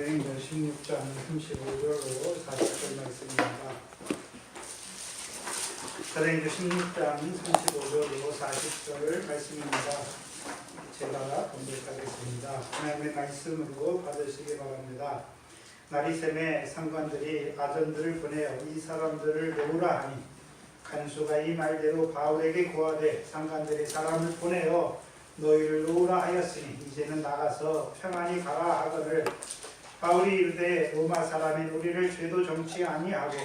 사도행전 16장 35절로 40절 말씀입니다. 사도행전 16장 35절로 40절 말씀입니다. 제가 봉독하겠습니다. 하나님의 말씀으로 받으시기 바랍니다. 나리샘의 상관들이 아전들을 보내어 이 사람들을 놓으라 하니 간수가 이 말대로 바울에게 고하되 상관들이 사람을 보내어 너희를 놓으라 하였으니 이제는 나가서 평안히 가라 하거늘 바울이 이르되 로마 사람인 우리를 죄도 정치 아니하고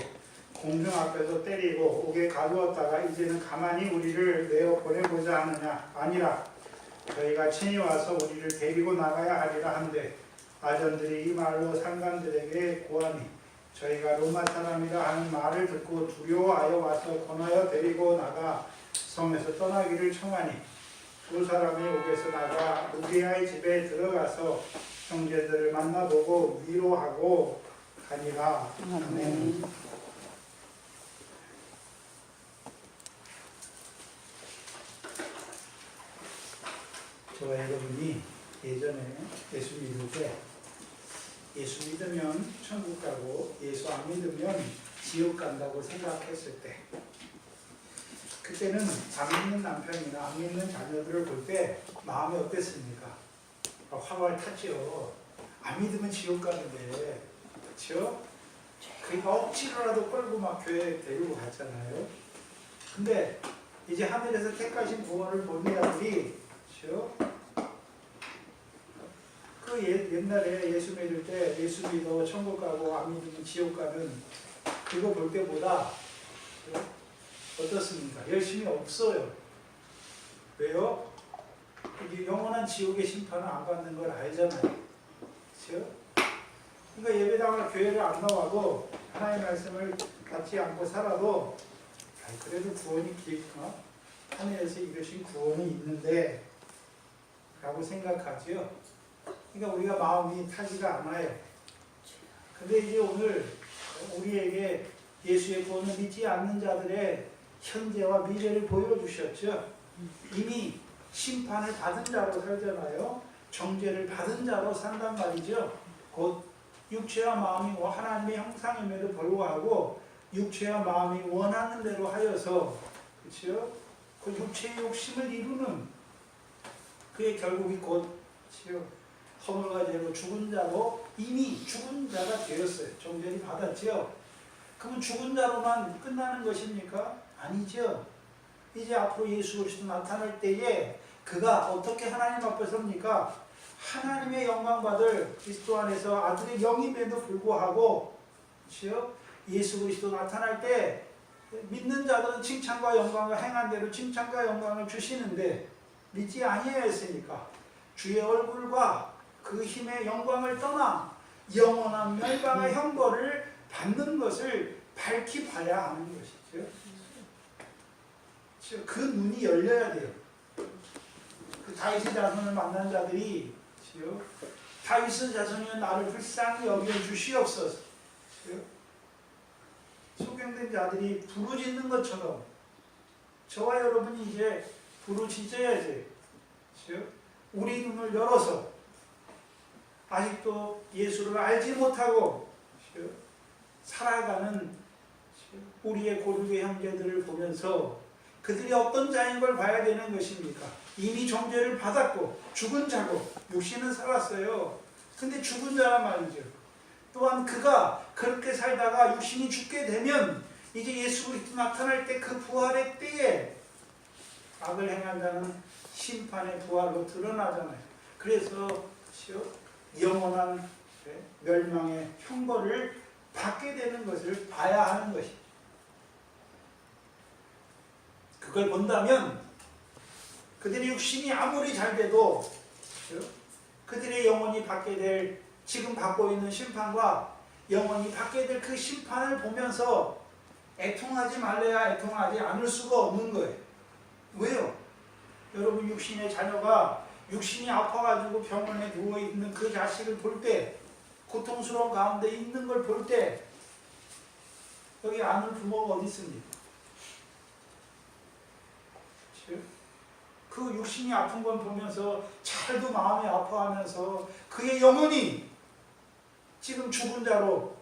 공중 앞에서 때리고 옥에 가두었다가 이제는 가만히 우리를 내어 보내고자 하느냐 아니라 저희가 친히 와서 우리를 데리고 나가야 하리라 한데 아전들이 이 말로 상관들에게 고하니 저희가 로마 사람이라 하는 말을 듣고 두려워하여 와서 권하여 데리고 나가 성에서 떠나기를 청하니 두 사람이 옥에서 나가 루디아의 집에 들어가서 형제들을 만나보고 위로하고 가니라. 아멘. 저와 여러분이 예전에 예수 믿을 때 예수 믿으면 천국 가고 예수 안 믿으면 지옥 간다고 생각했을 때 그때는 안 믿는 남편이나 안 믿는 자녀들을 볼 때 마음이 어땠습니까? 화가 탔죠. 안 믿으면 지옥 가는데, 그렇죠? 그러니까 억지로라도 끌고 막 교회에 데리고 갔잖아요. 근데 이제 하늘에서 택하신 구원을 본 자들이, 그렇죠? 그 옛날에 예수 믿을 때 예수 믿어 천국 가고 안 믿으면 지옥 가는 그거 볼 때보다, 그렇죠? 어떻습니까? 열심히 없어요. 왜요? 이게 영원한 지옥의 심판을 안 받는 걸 알잖아요. 그렇죠? 그러니까 예배당을 교회를 안 나와도 하나님의 말씀을 받지 않고 살아도 그래도 구원이 길구나. 하늘에서 이것이 구원이 있는데 라고 생각하죠. 그러니까 우리가 마음이 타지가 않아요. 근데 이제 오늘 우리에게 예수의 구원을 믿지 않는 자들의 현재와 미래를 보여주셨죠. 이미 심판을 받은 자로 살잖아요. 정죄를 받은 자로 산단 말이죠. 곧 육체와 마음이 하나님의 형상임에도 불구하고 육체와 마음이 원하는 대로 하여서 그렇죠? 그 육체의 욕심을 이루는 그의 결국이 곧 그렇죠? 허물과 죄로 죽은 자로 이미 죽은 자가 되었어요. 정죄를 받았죠. 그러면 죽은 자로만 끝나는 것입니까? 아니죠. 이제 앞으로 예수 그리스도 나타날 때에 그가 어떻게 하나님 앞에 섭니까? 하나님의 영광 받을 그리스도 안에서 아들의 영임에도 불구하고 그렇죠? 예수 그리스도 나타날 때 믿는 자들은 칭찬과 영광을 행한 대로 칭찬과 영광을 주시는데 믿지 아니하였으니까 주의 얼굴과 그 힘의 영광을 떠나 영원한 멸망의 형벌을 받는 것을 밝히 봐야 하는 것이죠. 그 눈이 열려야 돼요. 그 다윗의 자손을 만난 자들이 다윗의 자손이여 나를 불쌍히 여겨 주시옵소서. 소경된 자들이 부르짖는 것처럼 저와 여러분이 이제 부르짖어야지. 우리 눈을 열어서 아직도 예수를 알지 못하고 살아가는 우리의 고륙의 형제들을 보면서 그들이 어떤 자인 걸 봐야 되는 것입니까? 이미 정죄를 받았고 죽은 자고 육신은 살았어요. 근데 죽은 자란 말이죠. 또한 그가 그렇게 살다가 육신이 죽게 되면 이제 예수 그리스도 나타날 때 그 부활의 때에 악을 행한 자는 심판의 부활로 드러나잖아요. 그래서 영원한 멸망의 형벌을 받게 되는 것을 봐야 하는 것입니다. 그걸 본다면 그들의 육신이 아무리 잘 돼도 그들의 영혼이 받게 될 지금 받고 있는 심판과 영혼이 받게 될 그 심판을 보면서 애통하지 말래야 애통하지 않을 수가 없는 거예요. 왜요? 여러분 육신의 자녀가 육신이 아파가지고 병원에 누워있는 그 자식을 볼 때 고통스러운 가운데 있는 걸 볼 때 여기 아는 부모가 어디 있습니까? 그 육신이 아픈 걸 보면서 잘도 마음이 아파하면서 그의 영혼이 지금 죽은 자로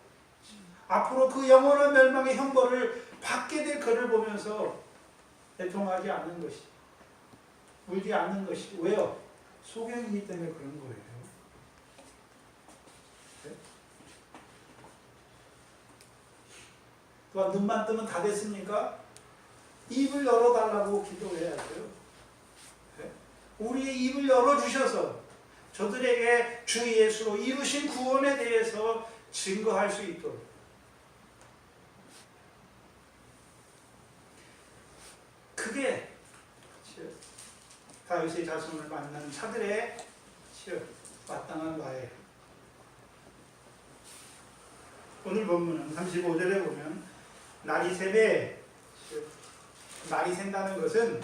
앞으로 그 영원한 멸망의 형벌을 받게 될 그를 보면서 애통하지 않는 것이, 울지 않는 것이. 왜요? 소경이기 때문에 그런 거예요. 네? 또한 눈만 뜨면 다 됐습니까? 입을 열어달라고 기도해야죠. 네? 우리의 입을 열어주셔서 저들에게 주 예수로 이루신 구원에 대해서 증거할 수 있도록. 그게 다윗의 자손을 만난 자들의 마땅한 바예요. 오늘 본문은 35절에 보면 날이 새매, 날이 샌다는 것은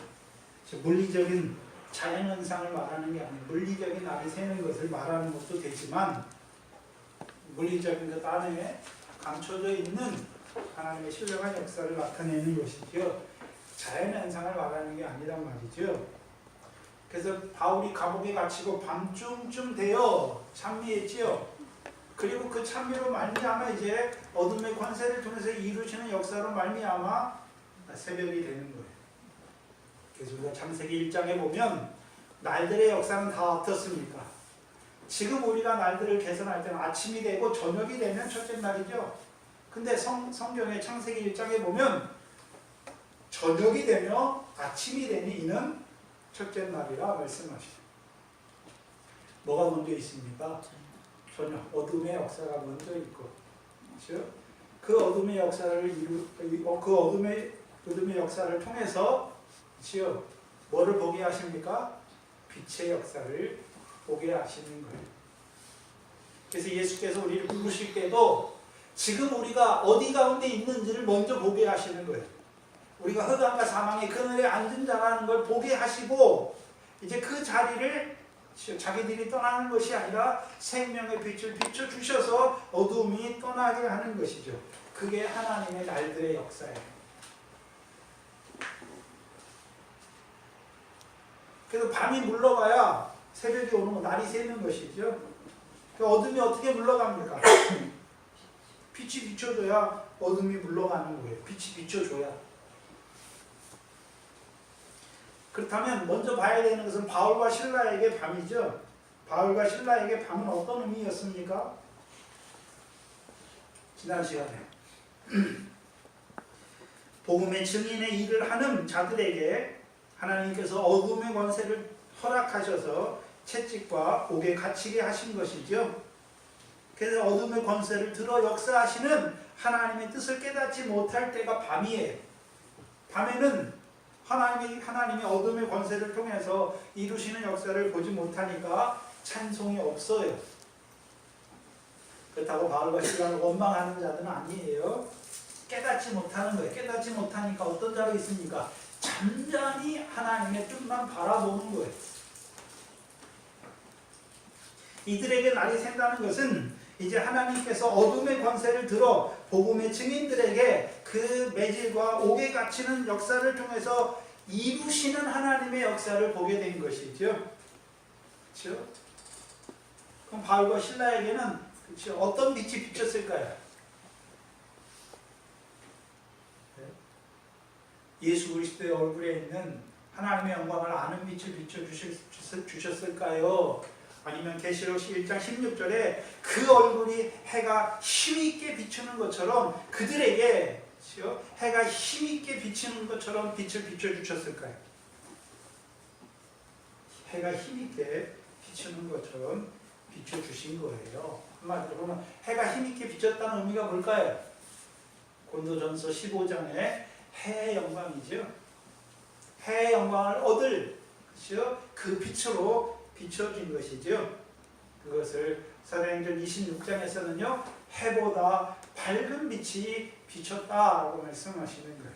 물리적인 자연현상을 말하는 게 아니에요. 물리적인 날이 새는 것을 말하는 것도 되지만 물리적인 것 안에 감춰져 있는 하나님의 신령한 역사를 나타내는 것이죠. 자연현상을 말하는 게 아니란 말이죠. 그래서 바울이 감옥에 갇히고 밤중쯤 되어 찬미했지요. 그리고 그 찬미로 말미암아 이제 어둠의 권세를 통해서 이루시는 역사로 말미암아 새벽이 되는 거예요. 그래서 우리가 창세기 1장에 보면 날들의 역사는 다 어떻습니까? 지금 우리가 날들을 계산할 때는 아침이 되고 저녁이 되면 첫째 날이죠. 근데 성경의 창세기 1장에 보면 저녁이 되며 아침이 되니 이는 첫째 날이라 말씀하시죠. 뭐가 먼저 있습니까? 저녁, 어둠의 역사가 먼저 있고, 그렇죠? 그 어둠의 역사를 어둠의 역사를 통해서, 그렇죠? 뭐를 보게 하십니까? 빛의 역사를 보게 하시는 거예요. 그래서 예수께서 우리를 부르실 때도 지금 우리가 어디 가운데 있는지를 먼저 보게 하시는 거예요. 우리가 흑암과 사망의 그늘에 앉은 자라는 걸 보게 하시고 이제 그 자리를 자기들이 떠나는 것이 아니라 생명의 빛을 비춰주셔서 어둠이 떠나게 하는 것이죠. 그게 하나님의 날들의 역사예요. 그래서 밤이 물러가야 새벽이 오는 거, 날이 새는 것이죠. 어둠이 어떻게 물러갑니까? 빛이 비춰줘야 어둠이 물러가는 거예요. 빛이 비춰줘야. 그렇다면 먼저 봐야 되는 것은 바울과 실라에게 밤이죠. 바울과 실라에게 밤은 어떤 의미였습니까? 지난 시간에 복음의 증인의 일을 하는 자들에게 하나님께서 어둠의 권세를 허락하셔서 채찍과 옥에 갇히게 하신 것이죠. 그래서 어둠의 권세를 들어 역사하시는 하나님의 뜻을 깨닫지 못할 때가 밤이에요. 밤에는 하나님이 어둠의 권세를 통해서 이루시는 역사를 보지 못하니까 찬송이 없어요. 그렇다고 바울과 실라를 원망하는 자들은 아니에요. 깨닫지 못하는 거예요. 깨닫지 못하니까 어떤 자로 있습니까? 잠잠히 하나님의 뜻만 바라보는 거예요. 이들에게 날이 샌다는 것은 이제 하나님께서 어둠의 권세를 들어 복음의 증인들에게 그 매질과 옥에 갇히는 역사를 통해서 이루시는 하나님의 역사를 보게 된 것이죠. 그렇죠? 그럼 바울과 실라에게는 그렇죠? 어떤 빛이 비쳤을까요? 예수 그리스도의 얼굴에 있는 하나님의 영광을 아는 빛을 비춰주셨을까요? 아니면 계시록 1장 16절에 그 얼굴이 해가 힘있게 비추는 것처럼 그들에게 해가 힘있게 비치는 것처럼 빛을 비춰주셨을까요? 해가 힘있게 비추는 것처럼 비춰주신 거예요. 한마디로 보면 해가 힘있게 비쳤다는 의미가 뭘까요? 고린도전서 15장에 해의 영광이죠. 해의 영광을 얻을 그 빛으로 비춰진 것이죠. 그것을 사도행전 26장에서는요 해보다 밝은 빛이 비쳤다라고 말씀하시는 거예요.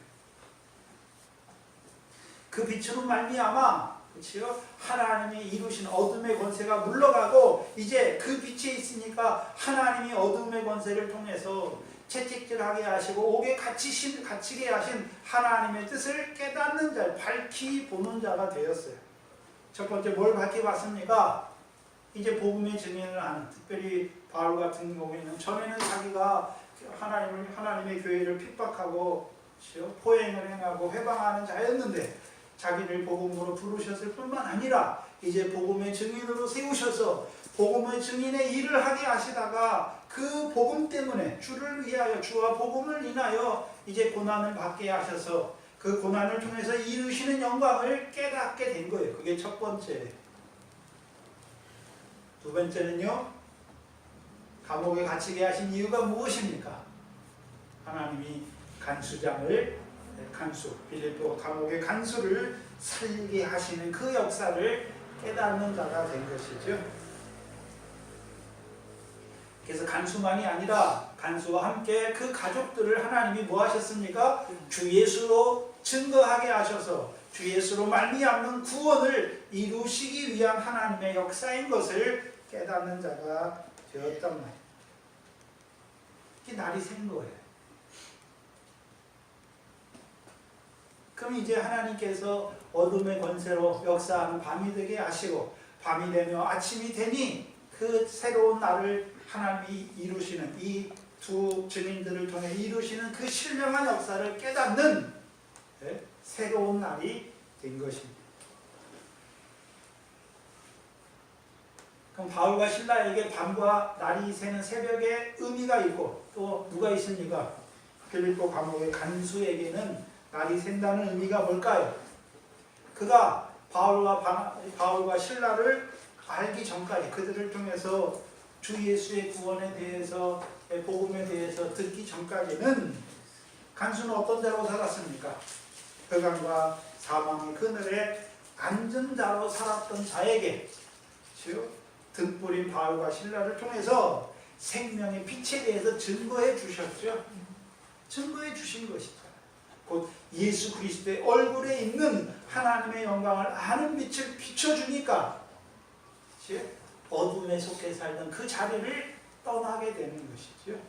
그 빛으로 말미암아 그렇죠? 하나님이 이루신 어둠의 권세가 물러가고 이제 그 빛에 있으니까 하나님이 어둠의 권세를 통해서 채찍질하게 하시고 옥에 갇히게 하신 하나님의 뜻을 깨닫는 자, 밝히 보는 자가 되었어요. 첫 번째 뭘 밝히 봤습니까? 이제 복음의 증인을 하는, 특별히 바울 같은 경우에는 전에는 자기가 하나님의 교회를 핍박하고 포행을 행하고 회방하는 자였는데 자기를 복음으로 부르셨을 뿐만 아니라 이제 복음의 증인으로 세우셔서 복음의 증인의 일을 하게 하시다가 그 복음 때문에 주를 위하여 주와 복음을 인하여 이제 고난을 받게 하셔서 그 고난을 통해서 이루시는 영광을 깨닫게 된 거예요. 그게 첫 번째. 두 번째는요, 감옥에 갇히게 하신 이유가 무엇입니까? 하나님이 빌립보 감옥의 간수를 살리게 하시는 그 역사를 깨닫는 자가 된 것이죠. 그래서 간수만이 아니라 간수와 함께 그 가족들을 하나님이 뭐 하셨습니까? 주 예수로 증거하게 하셔서 주 예수로 말미암는 구원을 이루시기 위한 하나님의 역사인 것을 깨닫는 자가 되었단 말이에요. 이게 날이 샌 거예요. 그럼 이제 하나님께서 어둠의 권세로 역사하는 밤이 되게 하시고 밤이 되며 아침이 되니 그 새로운 날을 하나님이 이루시는 이 두 증인들을 통해 이루시는 그 신령한 역사를 깨닫는 새로운 날이 된 것입니다. 그럼 바울과 실라에게 밤과 날이 새는 새벽에 의미가 있고 또 누가 있습니까? 빌립보 감옥의 간수에게는 날이 샌다는 의미가 뭘까요? 그가 바울과 실라를 알기 전까지 그들을 통해서 주 예수의 구원에 대해서 복음에 대해서 듣기 전까지는 간수는 어떤 자로 살았습니까? 흑암과 사망의 그늘에 앉은 자로 살았던 자에게 등불인 바울과 실라를 통해서 생명의 빛에 대해서 증거해 주셨죠. 증거해 주신 것이죠. 곧 예수 그리스도의 얼굴에 있는 하나님의 영광을 아는 빛을 비춰주니까 어둠에 속해 살던 그 자리를 떠나게 되는 것이죠.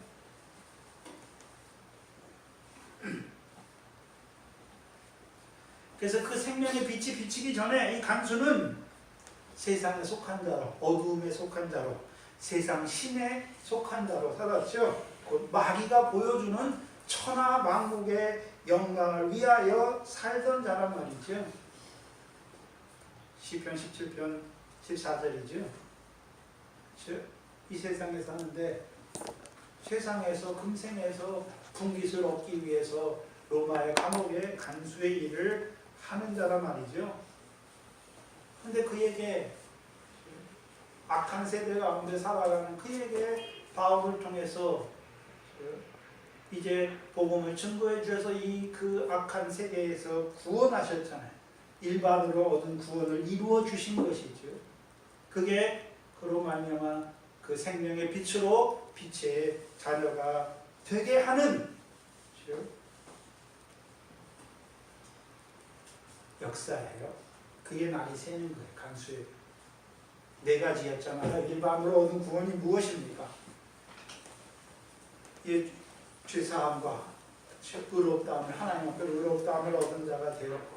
그래서 그 생명의 빛이 비치기 전에 이 간수는 세상에 속한 자로, 어두움에 속한 자로, 세상 신에 속한 자로 살았죠. 곧 마귀가 보여주는 천하 만국의 영광을 위하여 살던 자란 말이죠. 시편 17편 14절이죠. 이 세상에 사는데 세상에서 금생에서 분깃을 얻기 위해서 로마의 감옥의 간수의 일을 하는 자란 말이죠. 근데 그에게 악한 세대 가운데 살아가는 그에게 바울을 통해서 이제 복음을 증거해 주셔서 그 악한 세대에서 구원하셨잖아요. 일반으로 얻은 구원을 이루어 주신 것이죠. 그게 그로 말미암아 그 생명의 빛으로 빛의 자녀가 되게 하는 역사예요. 그게 날이 새는 거예요. 간수의 네 가지였잖아요. 일반으로 얻은 구원이 무엇입니까? 죄사함과 의롭다함을 하나님 앞에 의롭다함을 얻은 자가 되었고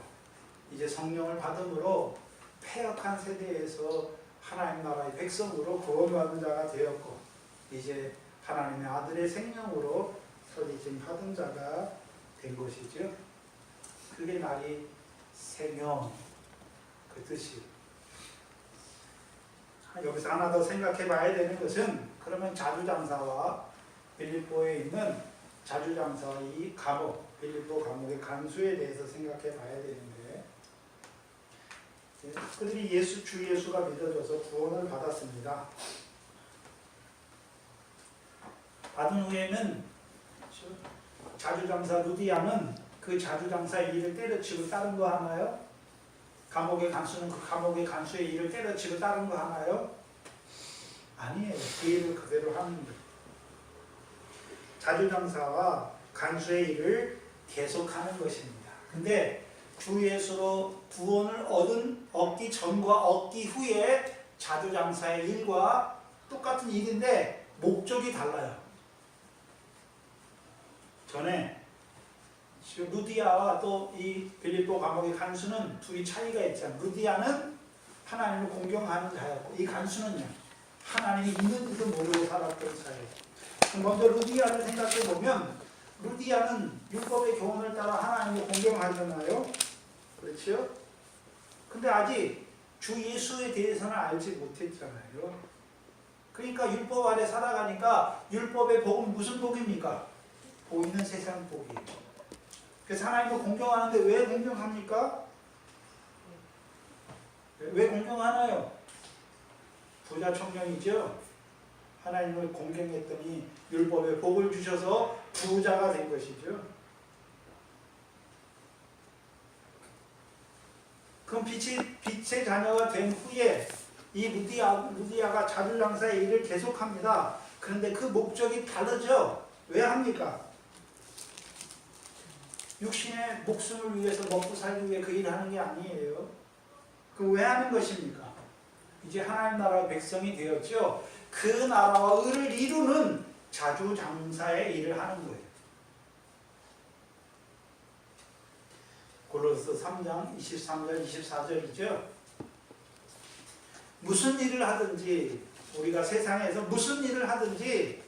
이제 성령을 받음으로 패역한 세대에서 하나님 나라의 백성으로 구원받은 자가 되었고 이제 하나님의 아들의 생명으로 선지심 받은 자가 된 것이죠. 그게 날이 새며 그 뜻이. 여기서 하나 더 생각해 봐야 되는 것은 그러면 자주장사와 빌립보에 있는 자주장사와 이 감옥, 빌립보 감옥의 간수에 대해서 생각해 봐야 되는데 그들이 주 예수가 믿어져서 구원을 받았습니다. 받은 후에는 자주장사 루디아는 그 자주장사 일을 때려치고 다른 거 하나요? 감옥의 간수는 그 감옥의 간수의 일을 때려치고 다른 거 하나요? 아니에요. 그 일을 그대로 하는 거예요. 자주장사와 간수의 일을 계속하는 것입니다. 근데 주 예수로 구원을 얻기 전과 얻기 후에 자주장사의 일과 똑같은 일인데 목적이 달라요. 전에 루디아와 또 이 빌립보 감옥의 간수는 둘이 차이가 있잖아요. 루디아는 하나님을 공경하는 자였고 이 간수는요 하나님이 있는지도 모르고 살았던 사회. 먼저 루디아를 생각해 보면 루디아는 율법의 교훈을 따라 하나님을 공경하잖아요. 그렇죠? 근데 아직 주 예수에 대해서는 알지 못했잖아요. 그러니까 율법 아래 살아가니까 율법의 복은 무슨 복입니까? 보이는 세상 복이에요. 그래서 하나님을 공경하는데 왜 공경합니까? 왜 공경하나요? 부자 청년이죠. 하나님을 공경했더니 율법에 복을 주셔서 부자가 된 것이죠. 그럼 빛의 자녀가 된 후에 이 루디아가 자주장사의 일을 계속합니다. 그런데 그 목적이 다르죠. 왜 합니까? 육신의 목숨을 위해서 먹고 살기 위해 그 일을 하는 게 아니에요. 그럼 왜 하는 것입니까? 이제 하나님 나라의 백성이 되었죠. 그 나라와 의를 이루는 자주장사의 일을 하는 거예요. 골로새 3장 23절 24절이죠. 무슨 일을 하든지 우리가 세상에서 무슨 일을 하든지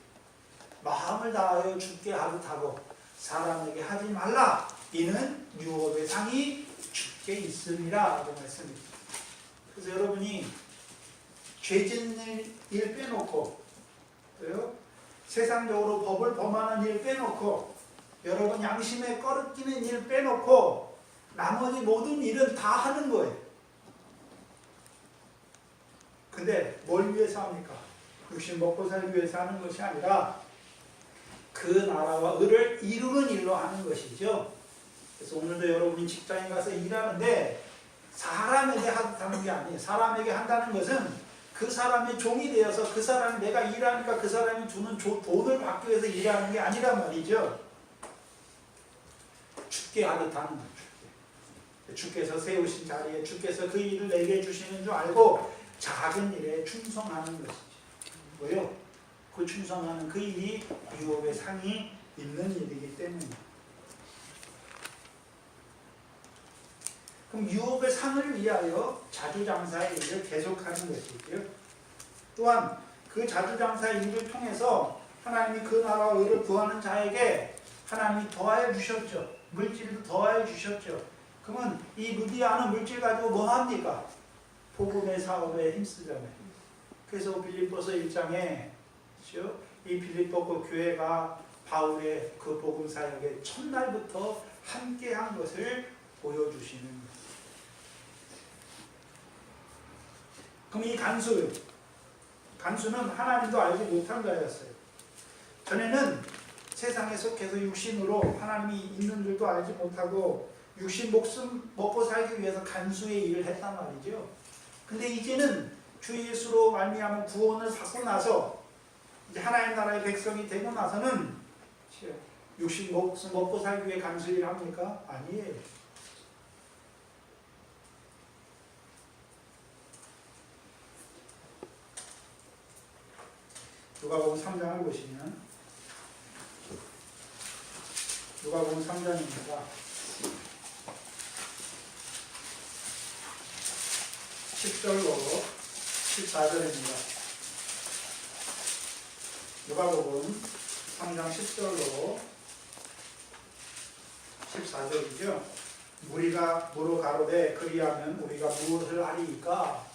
마음을 다하여 주께 하듯하고 사람에게 하지 말라. 이는 유업의 상이 주께 있음이라 라고 말씀입니다. 그래서 여러분이 죄 짓는 일 빼놓고 세상적으로 법을 범하는 일 빼놓고 여러분 양심에 꺼리끼는 일 빼놓고 나머지 모든 일은 다 하는 거예요. 근데 뭘 위해서 합니까? 육신 먹고 살기 위해서 하는 것이 아니라 그 나라와 의를 이루는 일로 하는 것이죠. 그래서 오늘도 여러분이 직장에 가서 일하는데 사람에게 하는 게 아니에요. 사람에게 한다는 것은 그 사람의 종이 되어서 그 사람이 내가 일하니까 그 사람이 주는 돈을 받기 위해서 일하는 게 아니란 말이죠. 주께 하듯 하는 거예요. 주께서 세우신 자리에 주께서 그 일을 내게 주시는 줄 알고 작은 일에 충성하는 것이죠. 왜요? 그 충성하는 그 일이 유업의 상이 있는 일이기 때문입니다. 그럼 유업의 상을 위하여 자주장사의 일을 계속하는 것이고요. 또한 그 자주장사의 일을 통해서 하나님이 그 나라와 의를 구하는 자에게 하나님이 더하여 주셨죠. 물질도 더하여 주셨죠. 그러면 이 루디아는 물질 가지고 뭐 합니까? 복음의 사업에 힘쓰잖아요. 그래서 빌립보서 1장에 이 빌립보 그 교회가 바울의 그 복음 사역에 첫날부터 함께한 것을 보여주시는 거예요. 그럼 이 간수는 하나님도 알지 못한 자였어요. 전에는 세상에 속해서 육신으로 하나님이 있는 줄도 알지 못하고 육신 목숨 먹고 살기 위해서 간수의 일을 했단 말이죠. 근데 이제는 주 예수로 말미암아 구원을 받고 나서 이제 하나님 나라의 백성이 되고 나서는 육신 목숨 먹고 살기 위해 간수 일을 합니까? 아니에요. 누가복음 3장을 보시면 누가복음 3장입니다. 10절로 14절입니다. 누가복음 3장 10절로 14절이죠. 우리가 물어 가로되 그리하면 우리가 무엇을 하리이까?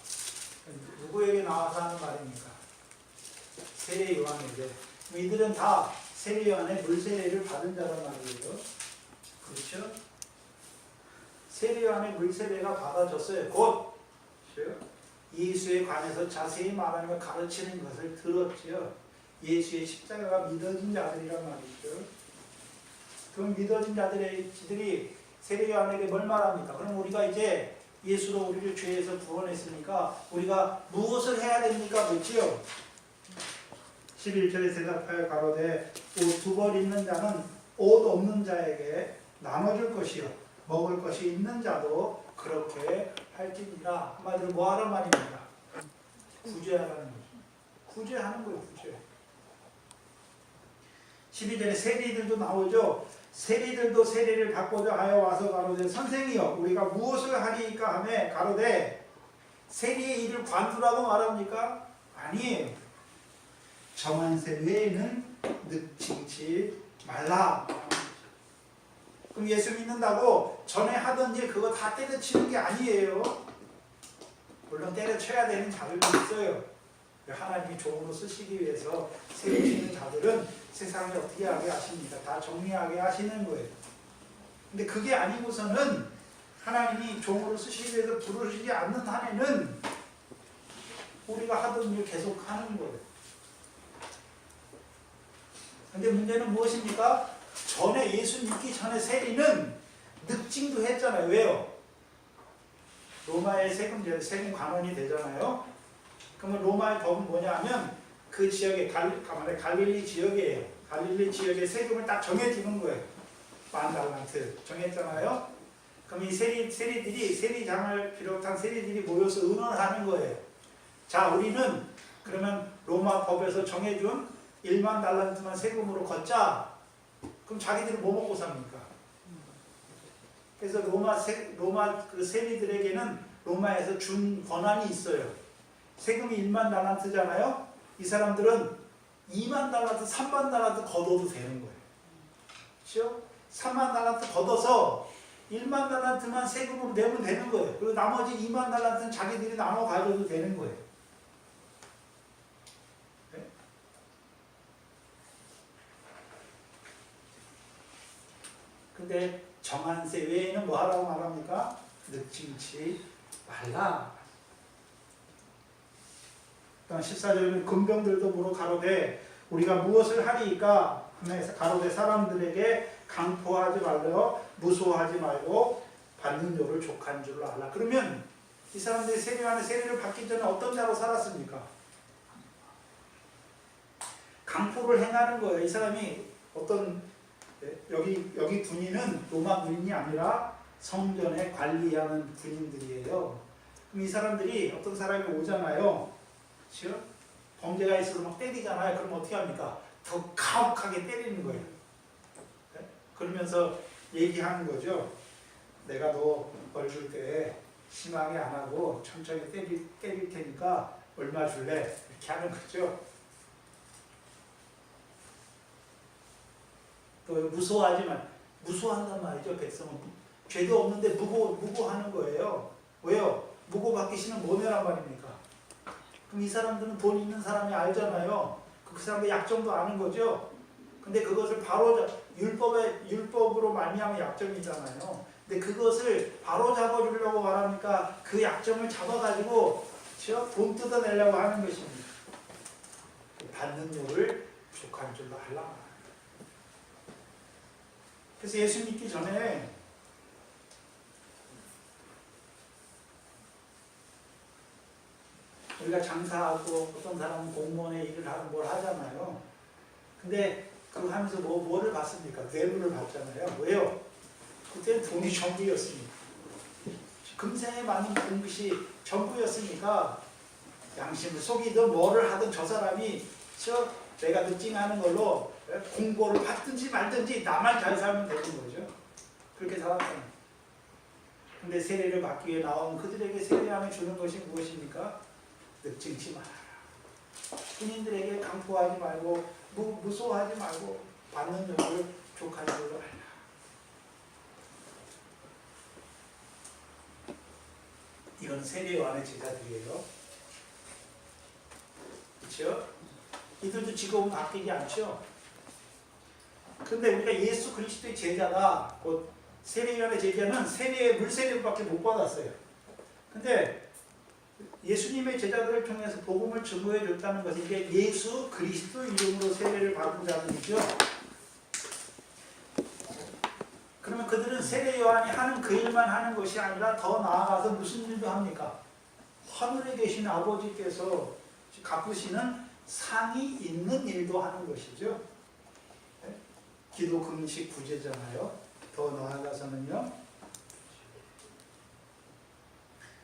누구에게 나와서 하는 말입니까? 세례 요한에게. 이들은 다 세례 요한의 물세례를 받은 자란 말이에요. 그렇죠? 세례 요한의 물세례가 받아졌어요. 곧 예수에 관해서 자세히 말하며 가르치는 것을 들었지요. 예수의 십자가가 믿어진 자들이란 말이죠. 그럼 믿어진 자들이 세례 요한에게 뭘 말합니까? 그럼 우리가 이제 예수로 우리를 죄에서 구원했으니까 우리가 무엇을 해야 됩니까? 그렇지요? 11절에 대답하여 가로되 옷 두 벌 있는 자는 옷 없는 자에게 나눠줄 것이요 먹을 것이 있는 자도 그렇게 할지니라. 한마디로 뭐 하란 말입니까? 구제하라는 거죠. 구제하는 거예요. 구제. 12절에 세리들도 나오죠. 세리들도 세례를 받고자 하여 와서 가로되 선생이여 우리가 무엇을 하리이까 하매 가로되 세리의 일을 관두라고 말합니까? 아니에요. 정한 새 외에는 늑칭치 말라. 그럼 예수 믿는다고 전에 하던 일 그거 다 때려치는 게 아니에요. 물론 때려쳐야 되는 자들도 있어요. 하나님이 종으로 쓰시기 위해서 세우시는 자들은 세상에 어떻게 하게 하십니까? 다 정리하게 하시는 거예요. 근데 그게 아니고서는 하나님이 종으로 쓰시기 위해서 부르시지 않는 한에는 우리가 하던 일 계속 하는 거예요. 근데 문제는 무엇입니까? 전에 예수 믿기 전에 세리는 늑징도 했잖아요. 왜요? 로마의 세금 관원이 되잖아요. 그러면 로마의 법은 뭐냐 하면 그 지역에 갈릴리 지역이에요. 갈릴리 지역의 세금을 딱 정해주는 거예요. 10,000달란트 정했잖아요. 그럼 이 세리장을 비롯한 세리들이 모여서 의논을 하는 거예요. 자, 우리는 그러면 로마 법에서 정해준 10,000달란트만 세금으로 걷자. 그럼 자기들은 뭐 먹고 삽니까? 그래서 로마 그 세리들에게는 로마에서 준 권한이 있어요. 세금이 10,000달란트잖아요. 이 사람들은 20,000달란트, 30,000달란트 걷어도 되는 거예요. 그렇죠? 30,000달란트 걷어서 10,000달란트만 세금으로 내면 되는 거예요. 그리고 나머지 20,000달란트는 자기들이 나눠 가져도 되는 거예요. 네? 근데 정한 새 외에는 뭐 하라고 말합니까? 늑징치 말라. 14절에는 금병들도 물어 가로되 우리가 무엇을 하리이까? 가로되 사람들에게 강포하지 말려 무소하지 말고 받는 요를 족한 줄로 알라. 그러면 이 사람들이 세례 안에 세례를 받기 전에 어떤 자로 살았습니까? 강포를 행하는 거예요. 이 사람이 어떤 여기 군인은 로마 군인이 아니라 성전에 관리하는 군인들이에요. 그럼 이 사람들이 어떤 사람이 오잖아요. 그렇죠? 범죄가 있어서 막 때리잖아요. 그럼 어떻게 합니까? 더 가혹하게 때리는 거예요. 네? 그러면서 얘기하는 거죠. 내가 너 벌 줄 때 심하게 안 하고 천천히 때릴 테니까 얼마 줄래? 이렇게 하는 거죠. 또 무소한단 말이죠. 백성은 죄도 없는데 무고하는 거예요. 왜요? 무고받기 싫으면 뭐냐란 말입니까? 그럼 이 사람들은 돈 있는 사람이 알잖아요. 그 사람의 약점도 아는 거죠. 근데 그것을 바로 율법으로 말미암아 약점이잖아요. 근데 그것을 바로 잡아주려고 말하니까 그 약점을 잡아가지고 돈 뜯어내려고 하는 것입니다. 받는 요를 족한 줄로 하려고. 그래서 예수 믿기 전에 우리가 장사하고 어떤 사람은 공무원의 일을 하고 뭘 하잖아요. 근데 그거 하면서 뭐를 받습니까? 뇌물을 받잖아요. 왜요? 그때는 돈이 전부였으니까. 금생에 받는 것이 전부였으니까 양심을 속이든 뭐를 하든 저 사람이 내가 늑징하는 걸로 공고를 받든지 말든지 나만 잘 살면 되는 거죠. 그렇게 살았잖아요. 근데 세례를 받기 위해 나온 그들에게 세례함을 주는 것이 무엇입니까? 늑징치 말아라. 군인들에게 강포하지 말고 무소하지 말고 받는 요를 족한 줄로 알라. 이건 세례 요한의 제자들이에요. 그렇죠? 이들도 직업은 바뀌지 않죠. 근데 우리가 예수 그리스도의 제자가 곧 세례 요한의 제자는 물세례밖에 못 받았어요. 근데 예수님의 제자들을 통해서 복음을 증거해 줬다는 것은 이게 예수 그리스도 이름으로 세례를 받은 자들이죠. 그러면 그들은 세례 요한이 하는 그 일만 하는 것이 아니라 더 나아가서 무슨 일도 합니까? 하늘에 계신 아버지께서 갚으시는 상이 있는 일도 하는 것이죠. 네? 기도, 금식, 구제잖아요. 더 나아가서는요.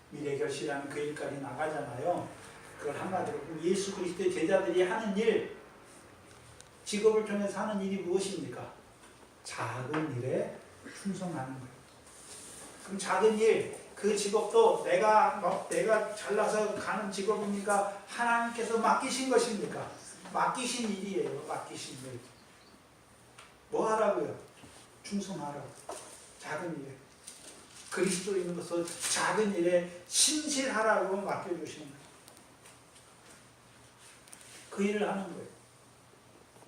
미래결실하는 그 일까지 나가잖아요. 그걸 한마디로 예수 그리스도의 제자들이 하는 일, 직업을 통해서 하는 일이 무엇입니까? 작은 일에 충성하는 거예요. 그럼 작은 일, 그 직업도 내가 잘나서 가는 직업입니까? 하나님께서 맡기신 것입니까? 맡기신 일이에요. 맡기신 일. 뭐 하라고요? 충성하라고. 작은 일에. 그리스도인으로서 작은 일에 신실하라고 맡겨주시는 거예요. 그 일을 하는 거예요.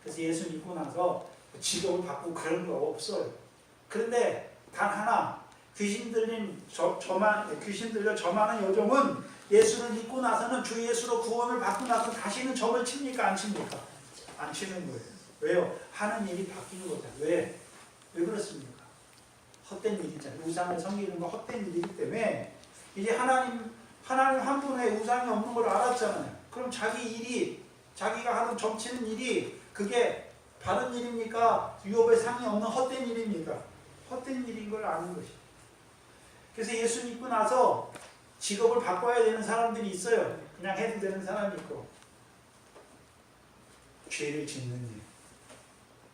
그래서 예수 믿고 나서 직업을 바꾸고 그런 거 없어요. 그런데 단 하나, 귀신 들려 점하는 여종은 예수를 믿고 나서는 주 예수로 구원을 받고 나서 다시는 점을 칩니까? 안 칩니까? 안 치는 거예요. 왜요? 하는 일이 바뀌는 거죠. 왜? 왜 그렇습니까? 헛된 일이잖아요. 우상을 섬기는 건 헛된 일이기 때문에 이제 하나님 한 분의 우상이 없는 걸 알았잖아요. 그럼 자기가 하는 점치는 일이 그게 바른 일입니까? 유업의 상이 없는 헛된 일입니까? 헛된 일인 걸 아는 것이. 그래서 예수 믿고 나서 직업을 바꿔야 되는 사람들이 있어요. 그냥 해도 되는 사람이 있고, 죄를 짓는 일,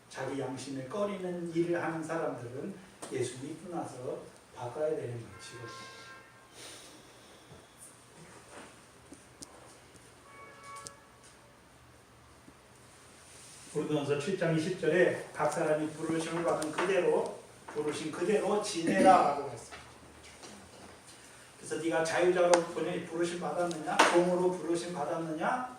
자기 양심에 꺼리는 일을 하는 사람들은 예수 믿고 나서 바꿔야 되는 거예요. 직업. 고린도전서 7장 20절에 각 사람이 부르심을 받은 그대로 부르신 그대로 지내라라고 했어요. 그래서 네가 자유자로 부르심 받았느냐? 종으로 부르심 받았느냐?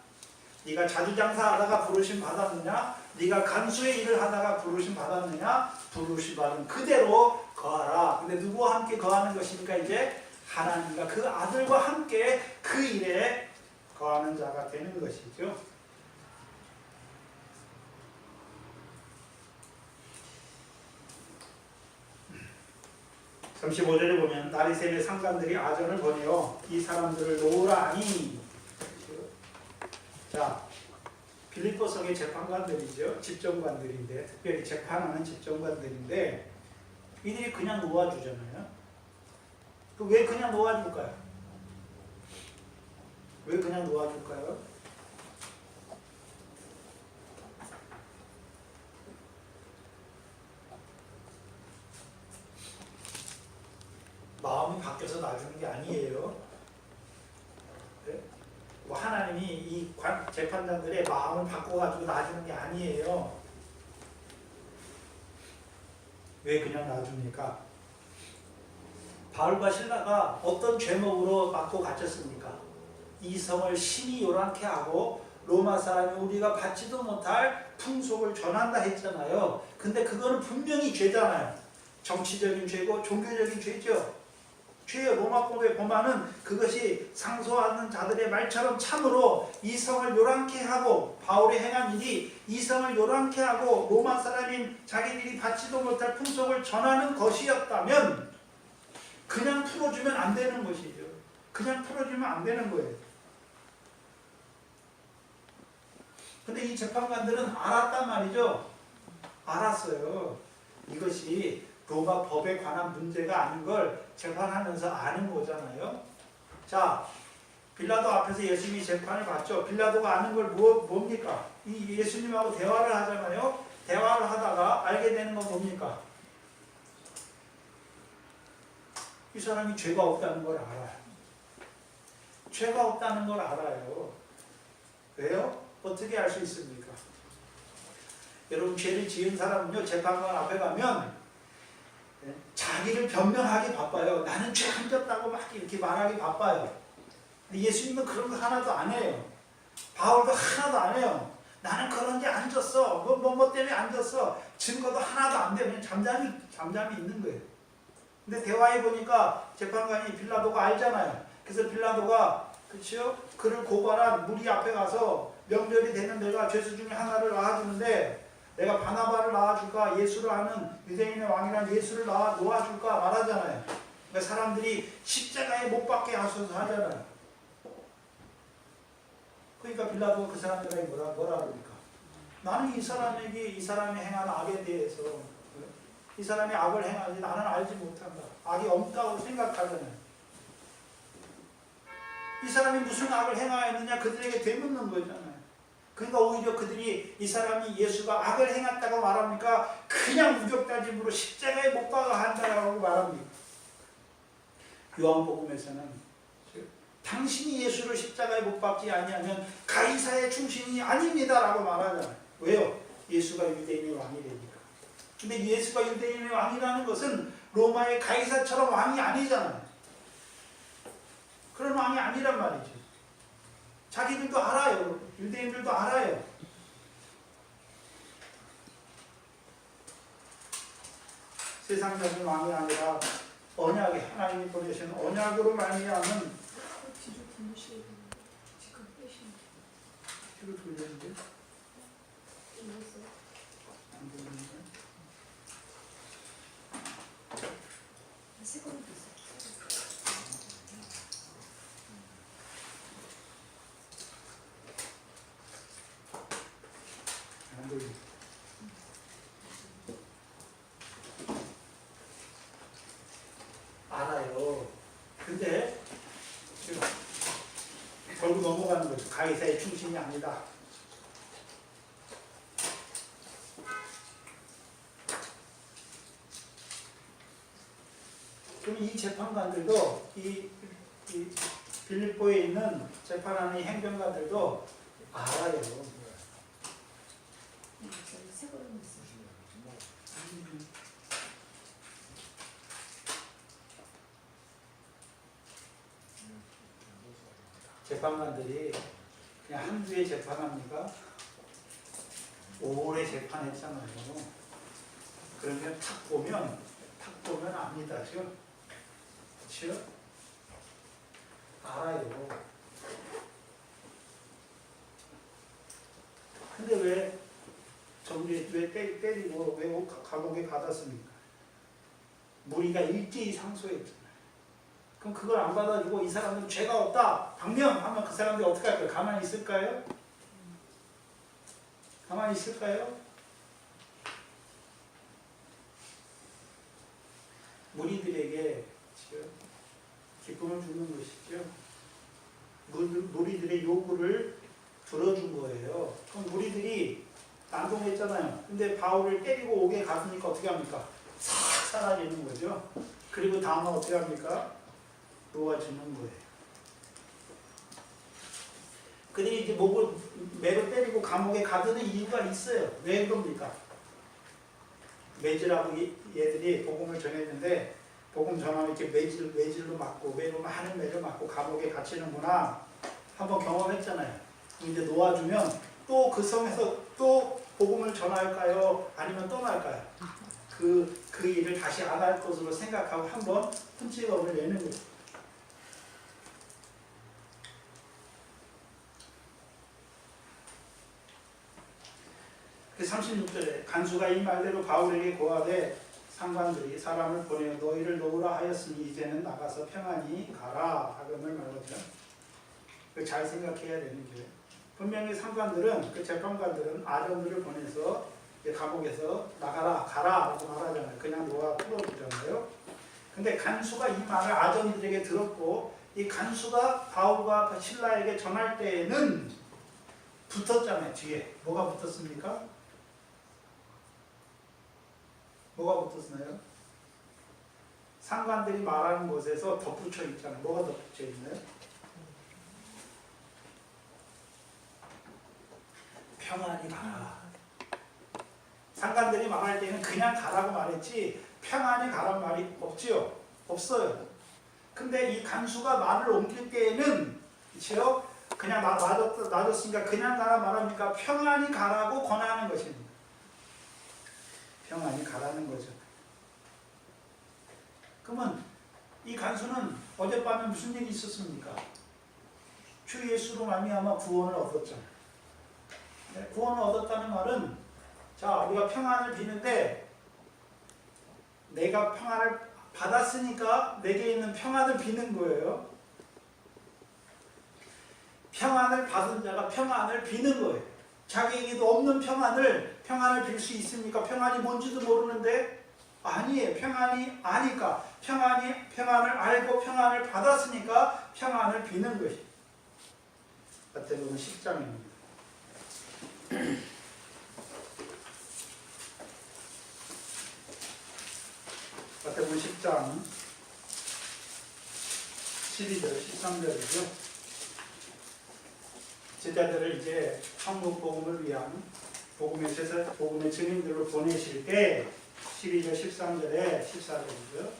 네가 자주장사하다가 부르심 받았느냐? 네가 간수의 일을 하다가 부르심 받았느냐? 부르심 받은 그대로 거하라. 근데 누구와 함께 거하는 것이니까 이제 하나님과 그 아들과 함께 그 일에 거하는 자가 되는 것이죠. 35절에 보면 나리샘의 상관들이 아전을 보내어 이 사람들을 놓으라 하니, 자, 빌립보 성의 재판관들이죠. 집정관들인데, 특별히 재판하는 집정관들인데 이들이 그냥 놓아주잖아요. 왜 그냥 놓아줄까요? 왜 그냥 놓아줄까요? 마음이 바뀌어서 놔주는 게 아니에요. 네? 뭐 하나님이 이 재판장들의 마음을 바꿔가지고 놔주는 게 아니에요. 왜 그냥 놔줍니까? 바울과 실라가 어떤 죄목으로 맞고 갇혔습니까? 이 성을 심히 요란케 하고 로마 사람이 우리가 받지도 못할 풍속을 전한다 했잖아요. 근데 그거는 분명히 죄잖아요. 정치적인 죄고 종교적인 죄죠. 죄의 로마법에 보면은 그것이 상소하는 자들의 말처럼 참으로 이 성을 요란케 하고, 바울이 행한 일이 이 성을 요란케 하고 로마 사람인 자기들이 받지도 못할 풍속을 전하는 것이었다면 그냥 풀어주면 안 되는 것이죠. 그냥 풀어주면 안 되는 거예요. 근데 이 재판관들은 알았단 말이죠. 알았어요. 이것이 로마 법에 관한 문제가 아닌 걸 재판하면서 아는 거잖아요. 자, 빌라도 앞에서 예수님이 재판을 받죠. 빌라도가 아는 걸 뭡니까? 이 예수님하고 대화를 하잖아요. 대화를 하다가 알게 되는 건 뭡니까? 이 사람이 죄가 없다는 걸 알아요. 죄가 없다는 걸 알아요. 왜요? 어떻게 알 수 있습니까? 여러분, 죄를 지은 사람은요, 재판관 앞에 가면 자기를 변명하기 바빠요. 나는 죄 안 졌다고 막 이렇게 말하기 바빠요. 근데 예수님은 그런 거 하나도 안 해요. 바울도 하나도 안 해요. 나는 그런 데 안 졌어. 뭐 때문에 안 졌어. 증거도 하나도 안 돼. 그냥 잠잠히 있는 거예요. 근데 대화해 보니까 재판관이 빌라도가 알잖아요. 그래서 빌라도가, 그렇죠? 그를 고발한 무리 앞에 가서 명절이 되는 내가 죄수 중에 하나를 낳아주는데 내가 바나바를 낳아줄까? 예수를 아는 유대인의 왕이란 예수를 놓아줄까? 말하잖아요. 그러니까 사람들이 십자가에 못 박게 하소서 하잖아요. 그러니까 빌라도가 그 사람들에게 뭐라 그럽니까? 나는 이 사람이 행한 악에 대해서, 이 사람이 악을 행하지 나는 알지 못한다. 악이 없다고 생각하잖아요. 이 사람이 무슨 악을 행하였느냐 그들에게 되묻는 거잖아요. 그러니까 오히려 그들이 이 사람이 예수가 악을 행했다고 말합니까? 그냥 우격다짐으로 십자가에 못 박아 한다고 말합니다. 요한복음에서는 당신이 예수를 십자가에 못 박지 아니하면 가이사의 충신이 아닙니다라고 말하잖아요. 왜요? 예수가 유대인의 왕이라니까. 근데 예수가 유대인의 왕이라는 것은 로마의 가이사처럼 왕이 아니잖아요. 그런 왕이 아니란 말이죠. 자기들도 알아요. 유대인들도 알아요. 세상적인 왕이 아니라 언약에 하나님이 보내신 언약으로 말미암은 뒤로 돌렸는데 안 돌리는데 안 돌리는데 알아요. 근데 지금 결국 넘어가는 거죠. 가이사의 충신이 아니다. 그럼 이 재판관들도 이 빌립보에 있는 재판하는 행정관들도 알아요. 재판관들이 그냥 한두해 재판합니까? 오래 재판했잖아요. 그러면 탁 보면 압니다. 그렇죠? 알아요. 근데 왜 때리고 왜 감옥에 가뒀습니까? 무리가 일제히 상소했잖아요. 그럼 그걸 안 받아주고 이 사람은 죄가 없다 방명하면 그 사람들이 어떻게 할까요? 가만히 있을까요? 가만히 있을까요? 무리들에게 기쁨을 주는 것이죠. 무리들의 요구를 들어준 거예요. 그럼 무리들이 난동했잖아요. 근데 바울을 때리고 오게 갔으니까 어떻게 합니까? 싹 사라지는 거죠. 그리고 다음은 어떻게 합니까? 놓아주는 거예요. 근데 이제 목을 매로 때리고 감옥에 가두는 이유가 있어요. 왜 그럽니까? 매질하고 얘들이 복음을 전했는데 복음 전하면 이렇게 매질로 맞고 매로 많은 매를 맞고 감옥에 갇히는구나 한번 경험했잖아요. 이제 놓아주면 또 그 성에서 또 복음을 전할까요? 아니면 떠날까요? 그 일을 다시 안 할 것으로 생각하고 한번 흠집업을 내는 거예요. 그 36절에 간수가 이 말대로 바울에게 고하되 상관들이 사람을 보내어 너희를 놓으라 하였으니 이제는 나가서 평안히 가라 하금을 말하죠. 잘 생각해야 되는 게 분명히 상관들은 그 재판관들은 아전들을 보내서 감옥에서 나가라 가라 라고 말하잖아요. 그냥 놓아 풀어주잖아요. 근데 간수가 이 말을 아전들에게 들었고 이 간수가 바울과 실라에게 전할 때에는 붙었잖아요. 뒤에 뭐가 붙었습니까? 뭐가 붙었나요? 상관들이 말하는 곳에서 덧붙여 있잖아요. 뭐가 덧붙여 있나요? 평안히 가라. 상관들이 말할 때는 그냥 가라고 말했지 평안히 가란 말이 없지요. 없어요. 근데 이 간수가 말을 옮길 때에는 그렇죠? 그냥 놔뒀으니까 그냥 가라 말합니까? 평안히 가라고 권하는 것입니다. 평안히 가라는 거죠. 그러면 이 간수는 어젯밤에 무슨 일이 있었습니까? 주 예수로 말미암아 구원을 얻었잖아요. 구원을 얻었다는 말은 자 우리가 평안을 비는데 내가 평안을 받았으니까 내게 있는 평안을 비는 거예요. 평안을 받은 자가 평안을 비는 거예요. 자기에게도 없는 평안을 빌 수 있습니까? 평안이 뭔지도 모르는데 아니에요. 평안이 아니까 평안을 알고 평안을 받았으니까 평안을 비는 것이. 같은 경우는 10장입니다. 마태복음 10장 12절, 13절이죠. 제자들을 이제 한국 복음을 위한 복음의 증인들로 보내실 때 12절, 13절에 14절이죠.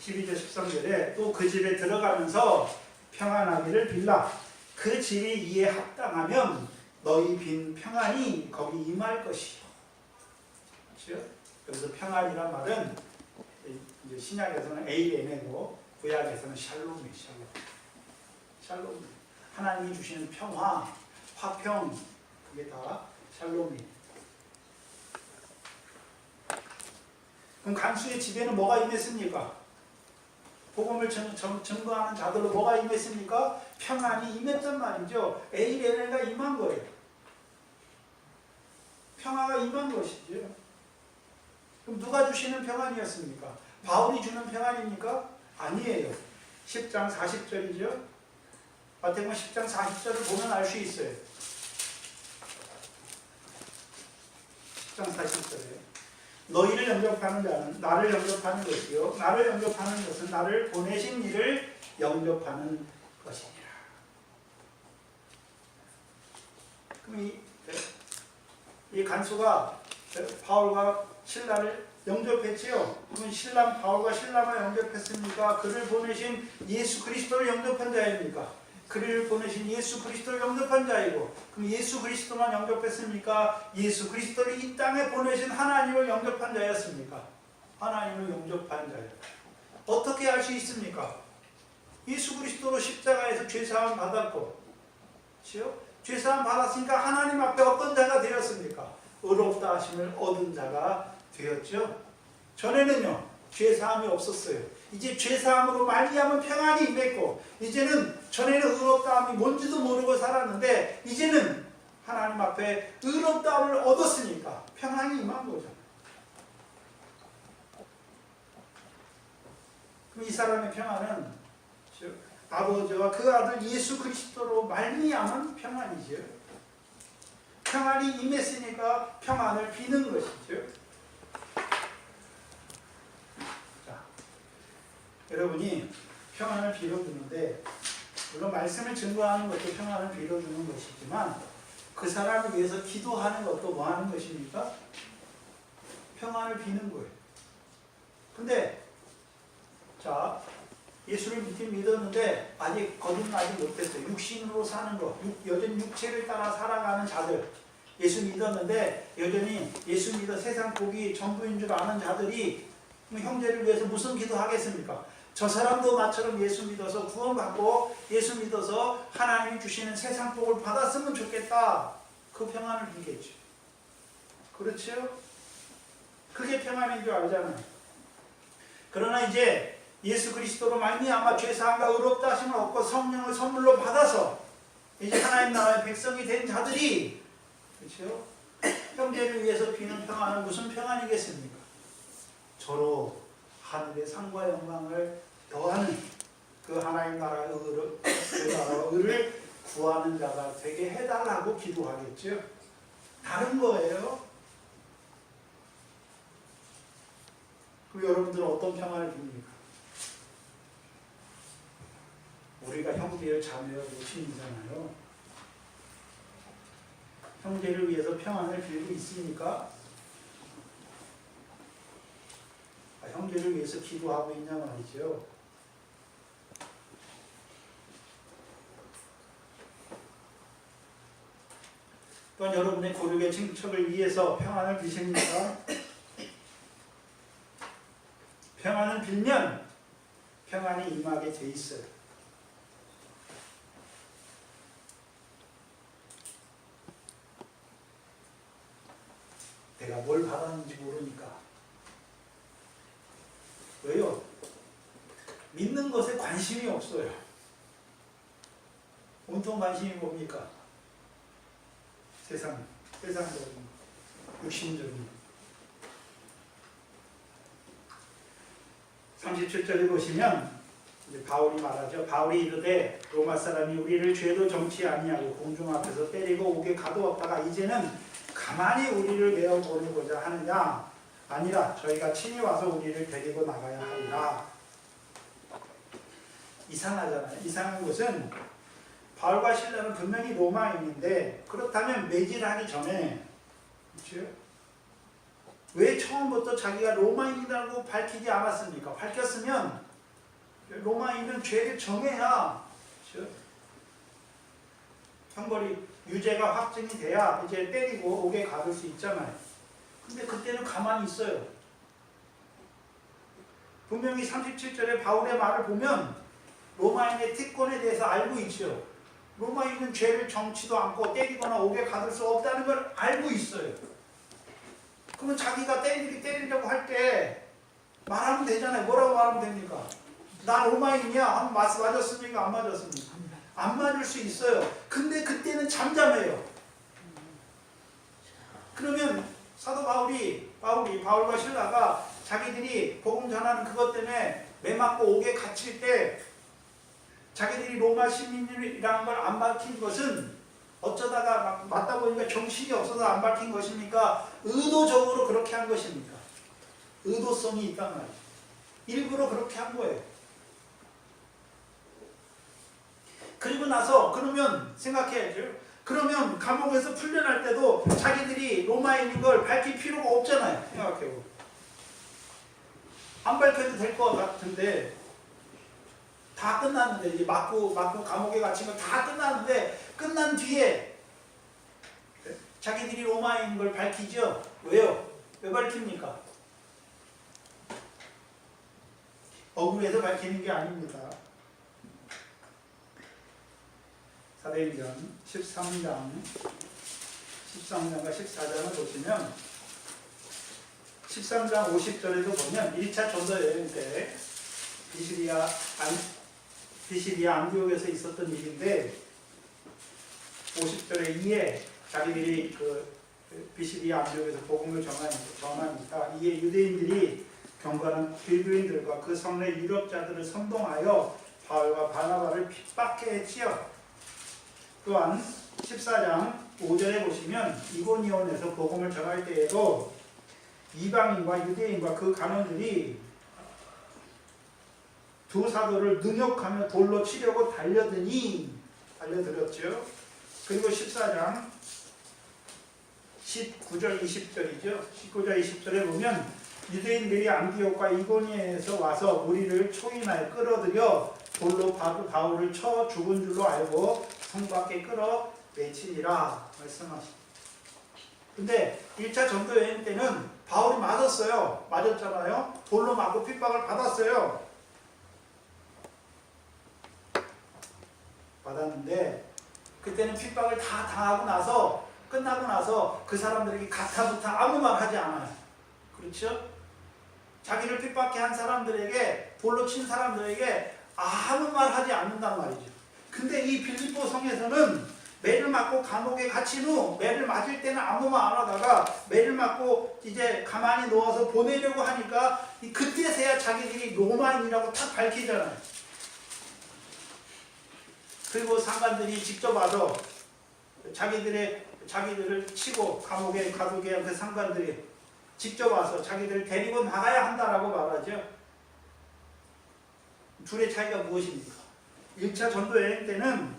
12절, 13절에 또 그 집에 들어가면서 평안하기를 빌라. 그 집이 이에 합당하면 너희 빈 평안이 거기 임할 것이요. 그렇죠? 그래서 평안이란 말은 이제 신약에서는 에이레네고 구약에서는 샬롬이에요. 샬롬. 하나님이 주시는 평화, 화평, 그게 다 샬롬이에요. 그럼 간수의 집에는 뭐가 임했습니까? 복음을 증거하는 자들로 뭐가 임했습니까? 평안이 임했단 말이죠. 에이레네가 임한 거예요. 평화가 임한 것이죠. 그럼 누가 주시는 평안이었습니까? 바울이 주는 평안입니까? 아니에요. 10장 40절이죠. 마태복음 10장 40절을 보면 알 수 있어요. 10장 40절에 너희를 영접하는 자는 나를 영접하는 것이요 나를 영접하는 것은 나를 보내신 이를 영접하는 것이니라. 그럼 이 간수가 바울과 신라를 영접했지요. 그러면 바울과 신라만 영접했습니까? 그를 보내신 예수 그리스도를 영접한 자입니까? 그를 보내신 예수 그리스도를 영접한 자이고, 그럼 예수 그리스도만 영접했습니까? 예수 그리스도를 이 땅에 보내신 하나님을 영접한 자였습니까? 하나님을 영접한 자예요. 어떻게 알 수 있습니까? 예수 그리스도로 십자가에서 죄사함 받았고, 그렇죠? 죄사함 받았으니까 하나님 앞에 어떤 자가 되었습니까? 의롭다 하심을 얻은 자가 되었죠. 전에는요 죄사함이 없었어요. 이제 죄사함으로 말미암은 평안이 임했고, 이제는 전에는 의롭다함이 뭔지도 모르고 살았는데 이제는 하나님 앞에 의롭다함을 얻었으니까 평안이 임한 거죠. 그럼 이 사람의 평안은 아버지와 그 아들 예수 그리스도로 말미암은 평안이죠. 평안이 임했으니까 평안을 비는 것이죠. 자, 여러분이 평안을 빌어주는데, 물론 말씀을 증거하는 것도 평안을 빌어주는 것이지만 그 사람을 위해서 기도하는 것도 뭐 하는 것입니까? 평안을 비는 거예요. 근데 자, 예수를 믿었는데 아직 거듭나지 못했어요. 육신으로 사는 것, 여전히 육체를 따라 살아가는 자들, 예수 믿었는데 여전히 예수 믿어 세상 복이 전부인 줄 아는 자들이 형제를 위해서 무슨 기도하겠습니까? 저 사람도 나처럼 예수 믿어서 구원받고 예수 믿어서 하나님이 주시는 세상 복을 받았으면 좋겠다. 그 평안을 빌겠죠. 그렇죠? 그게 평안인 줄 알잖아요. 그러나 이제 예수 그리스도로 말미암아 죄사함과 의롭다 하심을 얻고 성령을 선물로 받아서 이제 하나님 나라의 백성이 된 자들이, 그렇죠? 형제를 위해서 비는 평안은 무슨 평안이겠습니까? 저로 하늘의 상과 영광을 더하는 그 하나님 나라의 의를 구하는 자가 되게 해달라고 기도하겠죠. 다른 거예요. 그럼 여러분들은 어떤 평안을 빕니까? 우리가 형제여 자매여 모친이잖아요. 형제를 위해서 평안을 빌고 있습니까? 형제를 위해서 기도하고 있냐 말이죠. 또한 여러분의 고륙의 친척을 위해서 평안을 비십니까? 평안을 빌면 평안이 임하게 돼 있어요. 내가 뭘 받았는지 모르니까. 왜요? 믿는 것에 관심이 없어요. 온통 관심이 뭡니까? 세상적인, 육신적인. 37절에 보시면 이제 바울이 말하죠. 바울이 이르되 로마 사람이 우리를 죄도 정치 아니하고 공중 앞에서 때리고 옥에 가두었다가 이제는 가만히 우리를 내어 보내고자 하느냐? 아니라 저희가 친히 와서 우리를 데리고 나가야 하리라. 이상하잖아요. 이상한 것은 바울과 실라는 분명히 로마인인데 그렇다면 매질하기 전에 그렇죠? 왜 처음부터 자기가 로마인이라고 밝히지 않았습니까? 밝혔으면 로마인은 죄를 정해야 그렇죠? 형벌이 유죄가 확정이 돼야 이제 때리고 옥에 가둘 수 있잖아요. 근데 그때는 가만히 있어요. 분명히 37절에 바울의 말을 보면 로마인의 특권에 대해서 알고 있죠. 로마인은 죄를 정치도 않고 때리거나 옥에 가둘 수 없다는 걸 알고 있어요. 그러면 자기가 때리려고 할 때 말하면 되잖아요. 뭐라고 말하면 됩니까? 나 로마인이야. 하면 맞았습니까? 안 맞았습니까? 안 맞을 수 있어요. 근데 그때는 잠잠해요. 그러면 사도 바울과 실라가 자기들이 복음 전하는 그것 때문에 매 맞고 옥에 갇힐 때 자기들이 로마 시민이라는 걸 안 밝힌 것은 어쩌다가 맞다 보니까 정신이 없어서 안 밝힌 것입니까? 의도적으로 그렇게 한 것입니까? 의도성이 있단 말이죠. 일부러 그렇게 한 거예요. 그리고 나서 그러면 생각해야죠. 그러면 감옥에서 풀려날 때도 자기들이 로마인인 걸 밝힐 필요가 없잖아요. 생각해보고. 안 밝혀도 될 것 같은데 다 끝났는데 이제 맞고 감옥에 갇힌 거 다 끝났는데 끝난 뒤에 자기들이 로마인인 걸 밝히죠. 왜요? 왜 밝힙니까? 억울해서 밝히는 게 아닙니다. 사도행전 13장과 14장을 보시면 13장 50절에도 보면 1차 전도 여행 때 비시리아 안디옥에서 있었던 일인데 50절에 이에 자기들이 비시리아 안디옥에서 복음을 전하니까 이에 유대인들이 경건한 빌교인들과 그 성내 유럽자들을 선동하여 바울과 바나바를 핍박해 했지요. 또한 14장 5절에 보시면 이고니온에서 복음을 전할 때에도 이방인과 유대인과 그 간원들이 두 사도를 능욕하며 돌로 치려고 달려들었죠. 그리고 14장 19절 20절이죠. 19절 20절에 보면 유대인들이 안디옥과 이고니온에서 와서 우리를 초인하여 끌어들여 돌로 바울을 쳐 죽은 줄로 알고 성 밖에 끌어 내치니라 말씀하십니다. 근데 1차 전도 여행 때는 바울이 맞았어요. 맞았잖아요. 돌로 맞고 핍박을 받았어요. 받았는데 그때는 핍박을 다 당하고 나서 끝나고 나서 그 사람들에게 가타부타 아무 말 하지 않아요. 그렇죠? 자기를 핍박해 한 사람들에게 돌로 친 사람들에게 아무 말 하지 않는단 말이죠. 근데 이 빌립보 성에서는 매를 맞고 감옥에 갇힌 후 매를 맞을 때는 아무 말 안 하다가 매를 맞고 이제 가만히 놓아서 보내려고 하니까 그때서야 자기들이 로마인이라고 탁 밝히잖아요. 그리고 상관들이 직접 와서 자기들을 치고 감옥에 가두게 한 그 상관들이 직접 와서 자기들을 데리고 나가야 한다라고 말하죠. 둘의 차이가 무엇입니까? 1차 전도 여행 때는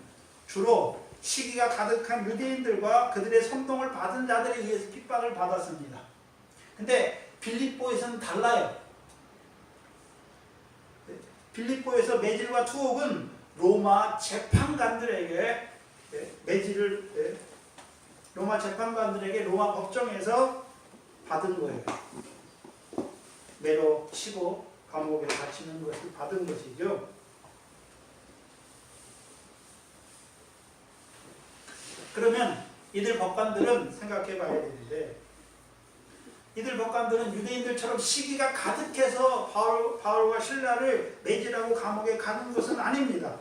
주로 시기가 가득한 유대인들과 그들의 선동을 받은 자들에 의해서 핍박을 받았습니다. 근데 빌립보에서는 달라요. 빌립보에서 매질과 투옥은 로마 재판관들에게 로마 법정에서 받은 거예요. 매로 치고 감옥에 갇히는 것을 받은 것이죠. 그러면 이들 법관들은 생각해 봐야 되는데 이들 법관들은 유대인들처럼 시기가 가득해서 바울과 실라를 매질하고 감옥에 가는 것은 아닙니다.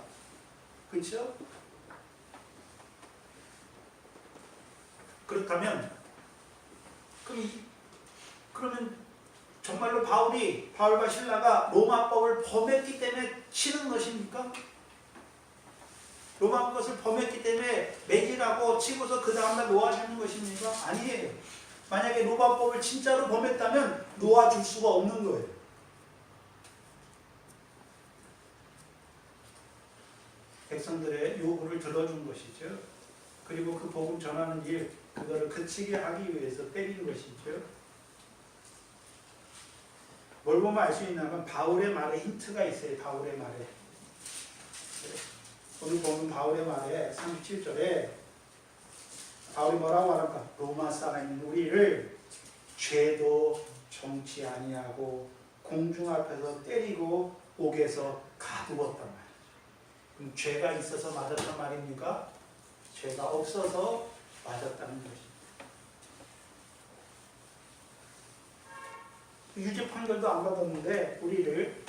그렇죠? 그렇다면 그러면 정말로 바울과 실라가 로마법을 범했기 때문에 치는 것입니까? 로마 것을 범했기 때문에 매질하고 치고서 그 다음날 놓아주는 것입니까? 아니에요. 만약에 로마법을 진짜로 범했다면 놓아줄 수가 없는 거예요. 백성들의 요구를 들어준 것이죠. 그리고 그 복음 전하는 일, 그거를 그치게 하기 위해서 때린 것이죠. 뭘 보면 알 수 있냐면 바울의 말에 힌트가 있어요. 바울의 말에. 오늘 보면 바울의 말에 37절에 바울이 뭐라고 하는가? 로마 사람인 우리를 죄도 정치 아니하고 공중 앞에서 때리고 옥에서 가두었단 말이죠. 그럼 죄가 있어서 맞았단 말입니까? 죄가 없어서 맞았다는 것입니다. 유죄 판결도 안 받았는데 우리를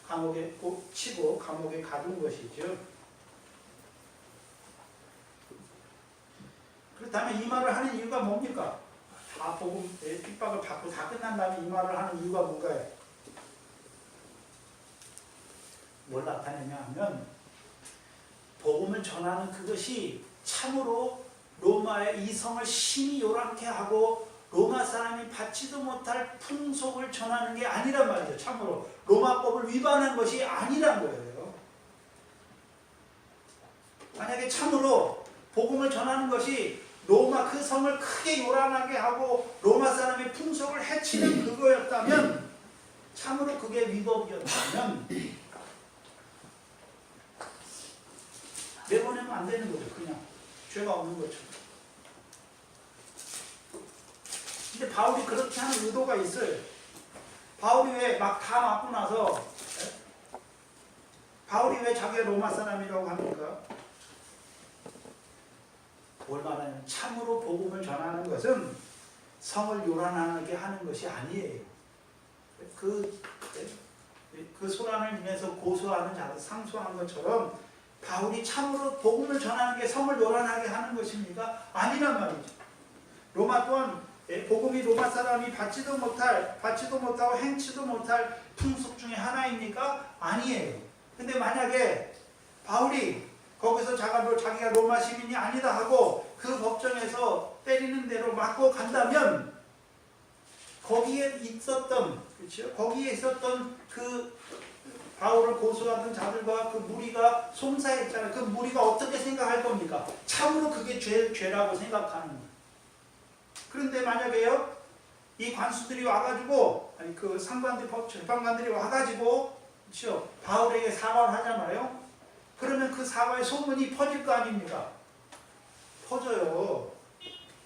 감옥에 치고 감옥에 가둔 것이죠. 그렇다면 이 말을 하는 이유가 뭡니까? 다 복음의 핍박을 받고 다 끝난 다음에 이 말을 하는 이유가 뭔가요? 뭘 나타내냐 하면 복음을 전하는 그것이 참으로 로마의 이성을 심히 요란케 하고 로마 사람이 받지도 못할 풍속을 전하는 게 아니란 말이죠. 참으로 로마법을 위반한 것이 아니란 거예요. 만약에 참으로 복음을 전하는 것이 로마 그 성을 크게 요란하게 하고 로마 사람의 풍속을 해치는 그거였다면, 참으로 그게 위법이었다면 내보내면 안 되는 거죠. 그냥 죄가 없는 것처럼. 근데 바울이 그렇게 하는 의도가 있어요. 바울이 왜 막 다 맞고 나서 바울이 왜 자기가 로마 사람이라고 합니까? 뭘 말하냐면 참으로 복음을 전하는 것은 성을 요란하게 하는 것이 아니에요. 그 소란을 인해서 고소하는 자들 상소한 것처럼 바울이 참으로 복음을 전하는 게 성을 요란하게 하는 것입니까? 아니란 말이죠. 로마 또한 복음이 로마 사람이 받지도 못하고 행치도 못할 풍속 중에 하나입니까? 아니에요. 근데 만약에 바울이 거기서 자기가 로마 시민이 아니다 하고 그 법정에서 때리는 대로 맞고 간다면 거기에 있었던 그 바울을 고소하던 자들과 그 무리가 송사했잖아요. 그 무리가 어떻게 생각할 겁니까? 참으로 그게 죄라고 생각하는 거예요. 그런데 만약에요, 이 관수들이 와가지고, 그 상관들, 재판관들이 와가지고, 그렇죠? 바울에게 사과를 하잖아요. 그러면 그 사과의 소문이 퍼질 거 아닙니까? 퍼져요.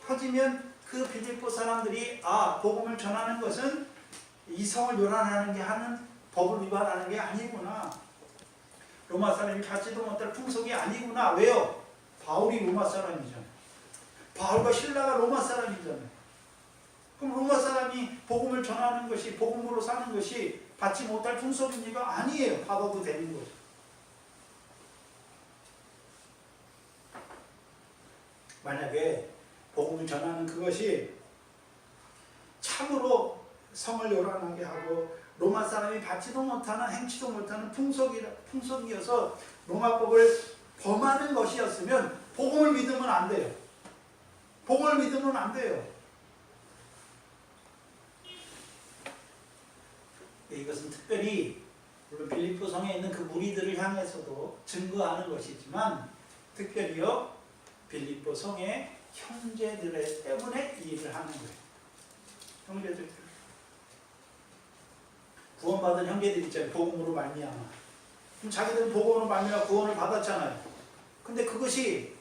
퍼지면 그 빌립보 사람들이 복음을 전하는 것은 이성을 요란하는 게 하는 법을 위반하는 게 아니구나. 로마 사람이 받지도 못할 풍속이 아니구나. 왜요? 바울이 로마 사람이잖아요. 바울과 신라가 로마 사람이잖아요. 그럼 로마 사람이 복음을 전하는 것이, 복음으로 사는 것이 받지 못할 풍속입니까? 아니에요. 받아도 되는 거죠. 만약에 복음을 전하는 그것이 참으로 성을 요란하게 하고 로마 사람이 받지도 못하는, 행치도 못하는 풍속이어서 로마법을 범하는 것이었으면 복음을 믿으면 안 돼요. 복음을 믿으면 안 돼요. 이것은 특별히 물론 빌립보 성에 있는 그 무리들을 향해서도 증거하는 것이지만 특별히요 빌립보 성의 형제들 때문에 이 일을 하는 거예요. 형제들, 구원받은 형제들 있잖아요. 복음으로 말미암아. 그럼 자기들은 복음으로 말미암아 구원을 받았잖아요. 근데 그것이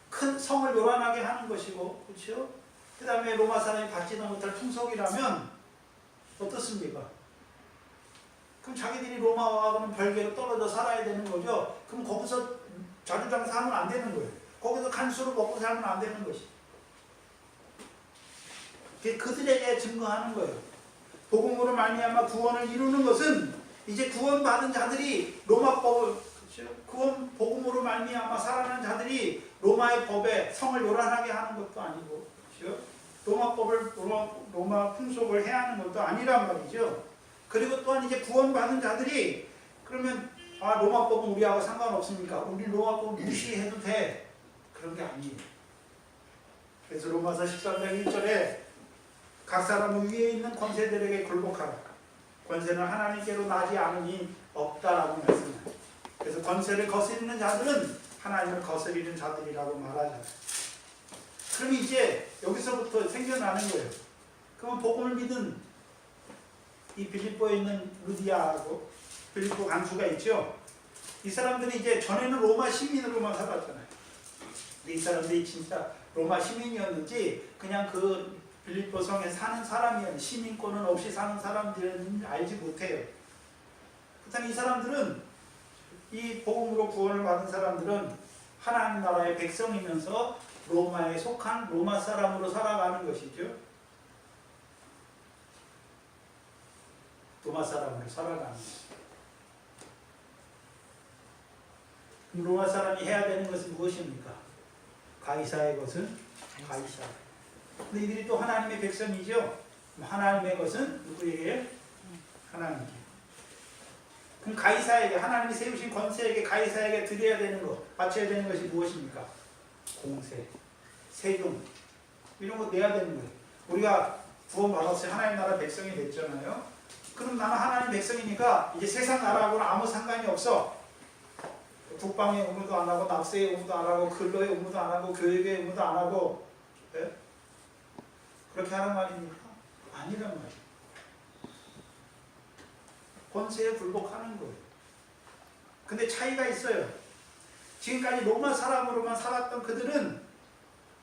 큰 성을 요란하게 하는 것이고, 그렇죠? 그 다음에 로마 사람이 받지도 못할 풍속이라면 어떻습니까? 그럼 자기들이 로마와는 별개로 떨어져 살아야 되는 거죠. 그럼 거기서 자주장사하면 안 되는 거예요. 거기서 간수로 먹고 살면 안 되는 것이. 그들에게 증거하는 거예요. 복음으로 말미암아 구원을 이루는 것은 이제 구원받은 자들이 로마법을, 그렇죠? 복음으로 말미암아 살아난 자들이 로마의 법에 성을 요란하게 하는 것도 아니고, 그렇죠? 로마 풍속을 해야 하는 것도 아니란 말이죠. 그리고 또한 이제 구원받은 자들이 그러면 로마법은 우리하고 상관없습니까? 우리 로마법 무시해도 돼. 그런 게 아니에요. 그래서 로마서 13장 1절에 각 사람은 위에 있는 권세들에게 굴복하라. 권세는 하나님께로 나지 않으니 없다라고 말씀해요. 그래서 권세를 거스리는 자들은 하나님을 거스리는 자들이라고 말하잖아요. 그럼 이제 여기서부터 생겨나는 거예요. 그러면 복음을 믿은 이 빌립보에 있는 루디아하고 빌립보 간수가 있죠. 이 사람들이 이제 전에는 로마 시민으로만 살았잖아요. 근데 이 사람들이 진짜 로마 시민이었는지 그냥 그 빌립보 성에 사는 사람이었는지 시민권은 없이 사는 사람들은 알지 못해요. 그렇다면 이 사람들은 이 복음으로 구원을 받은 사람들은 하나님 나라의 백성이면서 로마에 속한 로마 사람으로 살아가는 것이죠. 로마 사람으로 살아가는 것이죠. 그럼 로마 사람이 해야 되는 것은 무엇입니까? 가이사의 것은 가이사. 근데 이들이 또 하나님의 백성이죠. 하나님의 것은 누구에게? 하나님께. 그럼 가이사에게, 하나님이 세우신 권세에게 가이사에게 드려야 되는 것, 바쳐야 되는 것이 무엇입니까? 공세, 세금 이런 거 내야 되는 거예요. 우리가 구원받았어요. 하나님 나라 백성이 됐잖아요. 그럼 나는 하나님 백성이니까 이제 세상 나라하고는 아무 상관이 없어. 국방의 의무도 안 하고, 납세의 의무도 안 하고, 근로의 의무도 안 하고, 교육의 의무도 안 하고, 네? 그렇게 하는 말입니까? 아니란 말이에요. 권세에 굴복하는 거예요. 근데 차이가 있어요. 지금까지 로마 사람으로만 살았던 그들은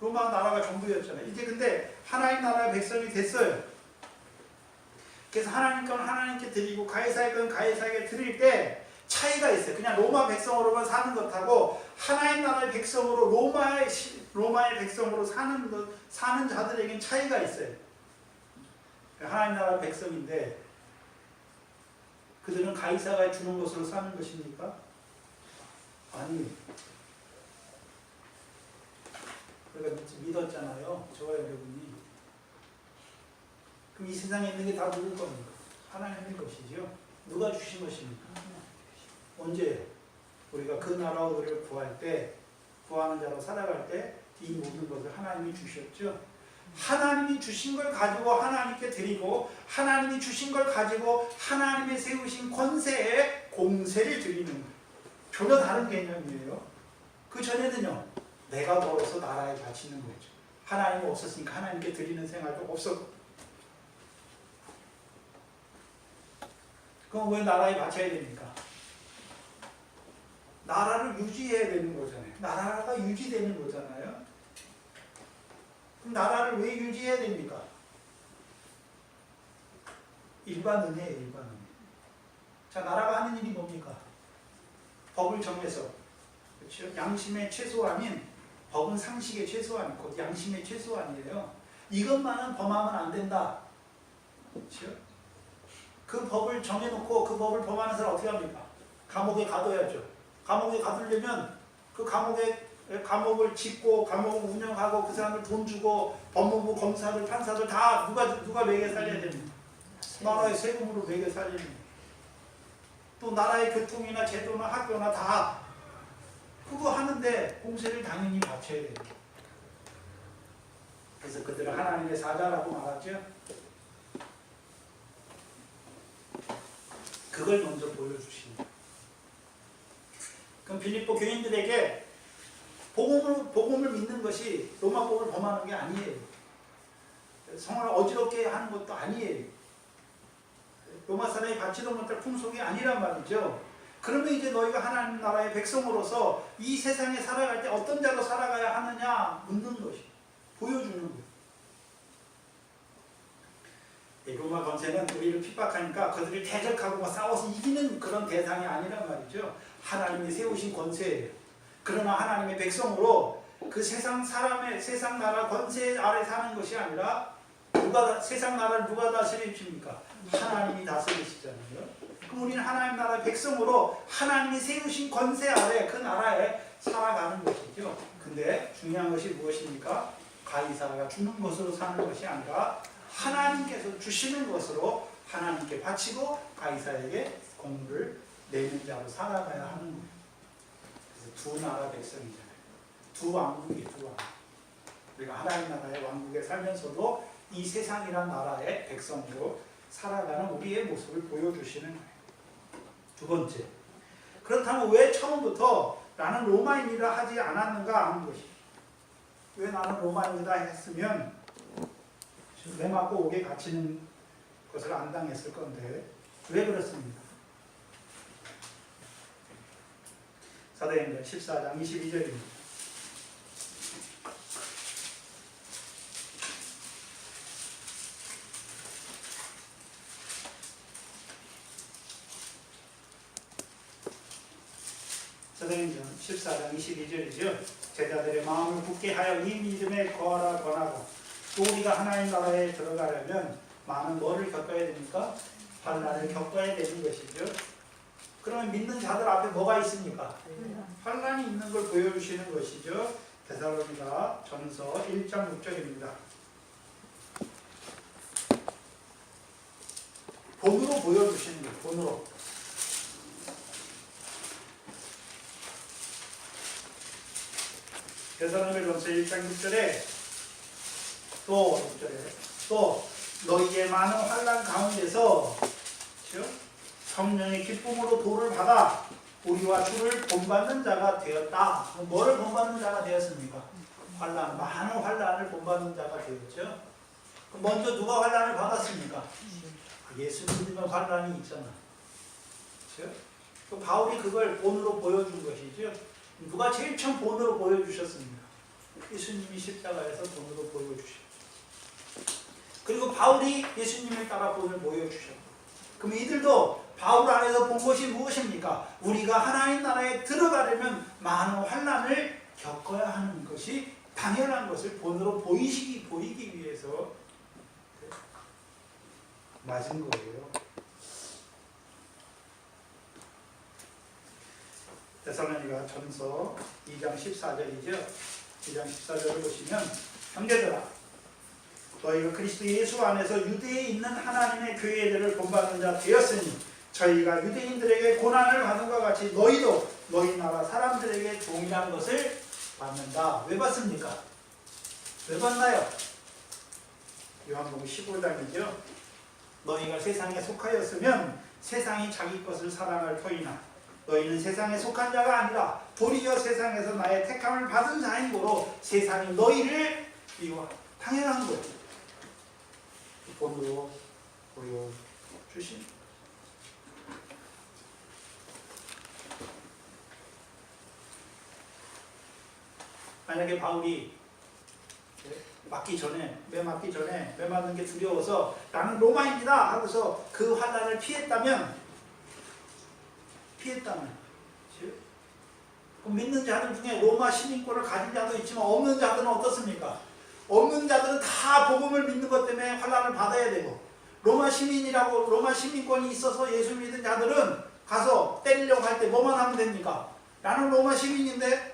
로마 나라가 전부였잖아요. 이제 근데 하나님 나라의 백성이 됐어요. 그래서 하나님 건 하나님께 드리고 가이사의 건 가이사에게 드릴 때 차이가 있어요. 그냥 로마 백성으로만 사는 것하고 하나님 나라의 백성으로 로마의 백성으로 사는 자들에겐 차이가 있어요. 하나님 나라의 백성인데 그들은 가이사가 주는 것으로 사는 것입니까? 아니에요. 우리가 믿었잖아요. 저와 여러분이. 그럼 이 세상에 있는 게 다 누구 겁니까? 하나님의 것이죠. 누가 주신 것입니까? 언제 우리가 그 나라와 우리를 구할 때, 구하는 자로 살아갈 때 이 모든 것을 하나님이 주셨죠. 하나님이 주신 걸 가지고 하나님께 드리고 하나님이 주신 걸 가지고 하나님이 세우신 권세에 공세를 드리는 거예요. 전혀 다른 개념이에요. 그 전에는요, 내가 벌어서 나라에 바치는 거죠. 하나님이 없었으니까 하나님께 드리는 생활도 없었고. 그럼 왜 나라에 바쳐야 됩니까? 나라를 유지해야 되는 거잖아요. 나라가 유지되는 거잖아요. 그럼 나라를 왜 유지해야 됩니까? 일반 은혜예요, 일반 은혜. 자, 나라가 하는 일이 뭡니까? 법을 정해서, 그렇죠? 양심의 최소한인, 법은 상식의 최소한, 곧 양심의 최소한이에요. 이것만은 범하면 안 된다. 그렇죠? 그 법을 정해놓고 그 법을 범하는 사람 어떻게 합니까? 감옥에 가둬야죠. 감옥에 가두려면 그 감옥을 짓고 감옥을 운영하고 그 사람들 돈 주고 법무부 검사들 판사들 다 누가 매겨 살려야 됩니까? 나라의 세금으로 매겨 살리는. 또 나라의 교통이나 제도나 학교나 다 그거 하는데 공세를 당연히 바쳐야 돼요. 그래서 그들은 하나님의 사자라고 말하죠. 그걸 먼저 보여주십니다. 그럼 빌립보 교인들에게 복음을 믿는 것이 로마법을 범하는 게 아니에요. 성을 어지럽게 하는 것도 아니에요. 로마 사람이 받지도 못할 풍속이 아니란 말이죠. 그러면 이제 너희가 하나님 나라의 백성으로서 이 세상에 살아갈 때 어떤 자로 살아가야 하느냐 묻는 것이 보여주는 거예요. 로마 권세는 우리를 핍박하니까 그들을 대적하고 싸워서 이기는 그런 대상이 아니란 말이죠. 하나님이 세우신 권세예요. 그러나 하나님의 백성으로 그 세상 나라 권세 아래 사는 것이 아니라 세상 나라를 누가 다스리십니까? 하나님이 다스리시잖아요. 그럼 우리는 하나님 나라의 백성으로 하나님이 세우신 권세 아래 그 나라에 살아가는 것이죠. 근데 중요한 것이 무엇입니까? 가이사가 주는 것으로 사는 것이 아니라 하나님께서 주시는 것으로 하나님께 바치고 가이사에게 공물을 내는 자로 살아가야 하는 거예요. 그래서 두 나라 백성이잖아요. 두 왕국이에요. 두 왕국. 우리가 하나님 나라의 왕국에 살면서도 이 세상이란 나라의 백성으로 살아가는 우리의 모습을 보여주시는 거예요. 두 번째, 그렇다면 왜 처음부터 나는 로마인이라 하지 않았는가 하는 것이. 왜 나는 로마인이다 했으면 매 맞고 옥에 갇히는 것을 안 당했을 건데 왜 그렇습니까? 사도행전 14장 22절입니다. 사도행전 14장 22절이죠. 제자들의 마음을 굳게 하여 이 믿음에 거하라 권하고 또 우리가 하나님 나라에 들어가려면 많은 뭐를 겪어야 됩니까? 환난을 겪어야 되는 것이죠. 그러면 믿는 자들 앞에 뭐가 있습니까? 환난이 있는 걸 보여주시는 것이죠. 데살로니가 전서 1장 6절입니다. 본으로 보여주시는 거예요. 본으로. 데살로니가전서 1장 6절에 또 너희의 많은 환난 가운데서 성령의 기쁨으로 도를 받아 우리와 주를 본받는 자가 되었다. 뭐를 본받는 자가 되었습니까? 환난, 많은 환난을 본받는 자가 되었죠. 먼저 누가 환난을 받았습니까? 예수 믿으면 환난이 있잖아. 그렇죠? 바울이 그걸 본으로 보여준 것이죠. 누가 제일 처음 본으로 보여주셨습니까? 예수님이 십자가에서 본으로 보여주셨죠. 그리고 바울이 예수님을 따라 본을 보여주셨고, 그럼 이들도 바울 안에서 본 것이 무엇입니까? 우리가 하나님 나라에 들어가려면 많은 환난을 겪어야 하는 것이 당연한 것을 본으로 보이기 위해서 맞은 거예요. 데살로니가 전서 2장 14절이죠. 2장 14절을 보시면 형제들아 너희가 그리스도 예수 안에서 유대에 있는 하나님의 교회들을 본받는 자 되었으니 저희가 유대인들에게 고난을 받은 것 같이 너희도 너희 나라 사람들에게 동일한 것을 받는다. 왜 받습니까? 왜 받나요? 요한복음 15장이죠. 너희가 세상에 속하였으면 세상이 자기 것을 사랑할 터이나 너희는 세상에 속한 자가 아니라 도리어 세상에서 나의 택함을 받은 자인 고로 세상이 너희를 미워하라. 당연한 거예요. 본으로 보여주신. 만약에 바울이 매 맞는 게 두려워서 나는 로마인이다 하고서 그 환난을 피했다면 그럼 믿는 자들 중에 로마 시민권을 가진 자도 있지만 없는 자들은 어떻습니까? 없는 자들은 다 복음을 믿는 것 때문에 환난을 받아야 되고, 로마 시민권이 있어서 예수 믿는 자들은 가서 때리려고 할 때 뭐만 하면 됩니까? 나는 로마 시민인데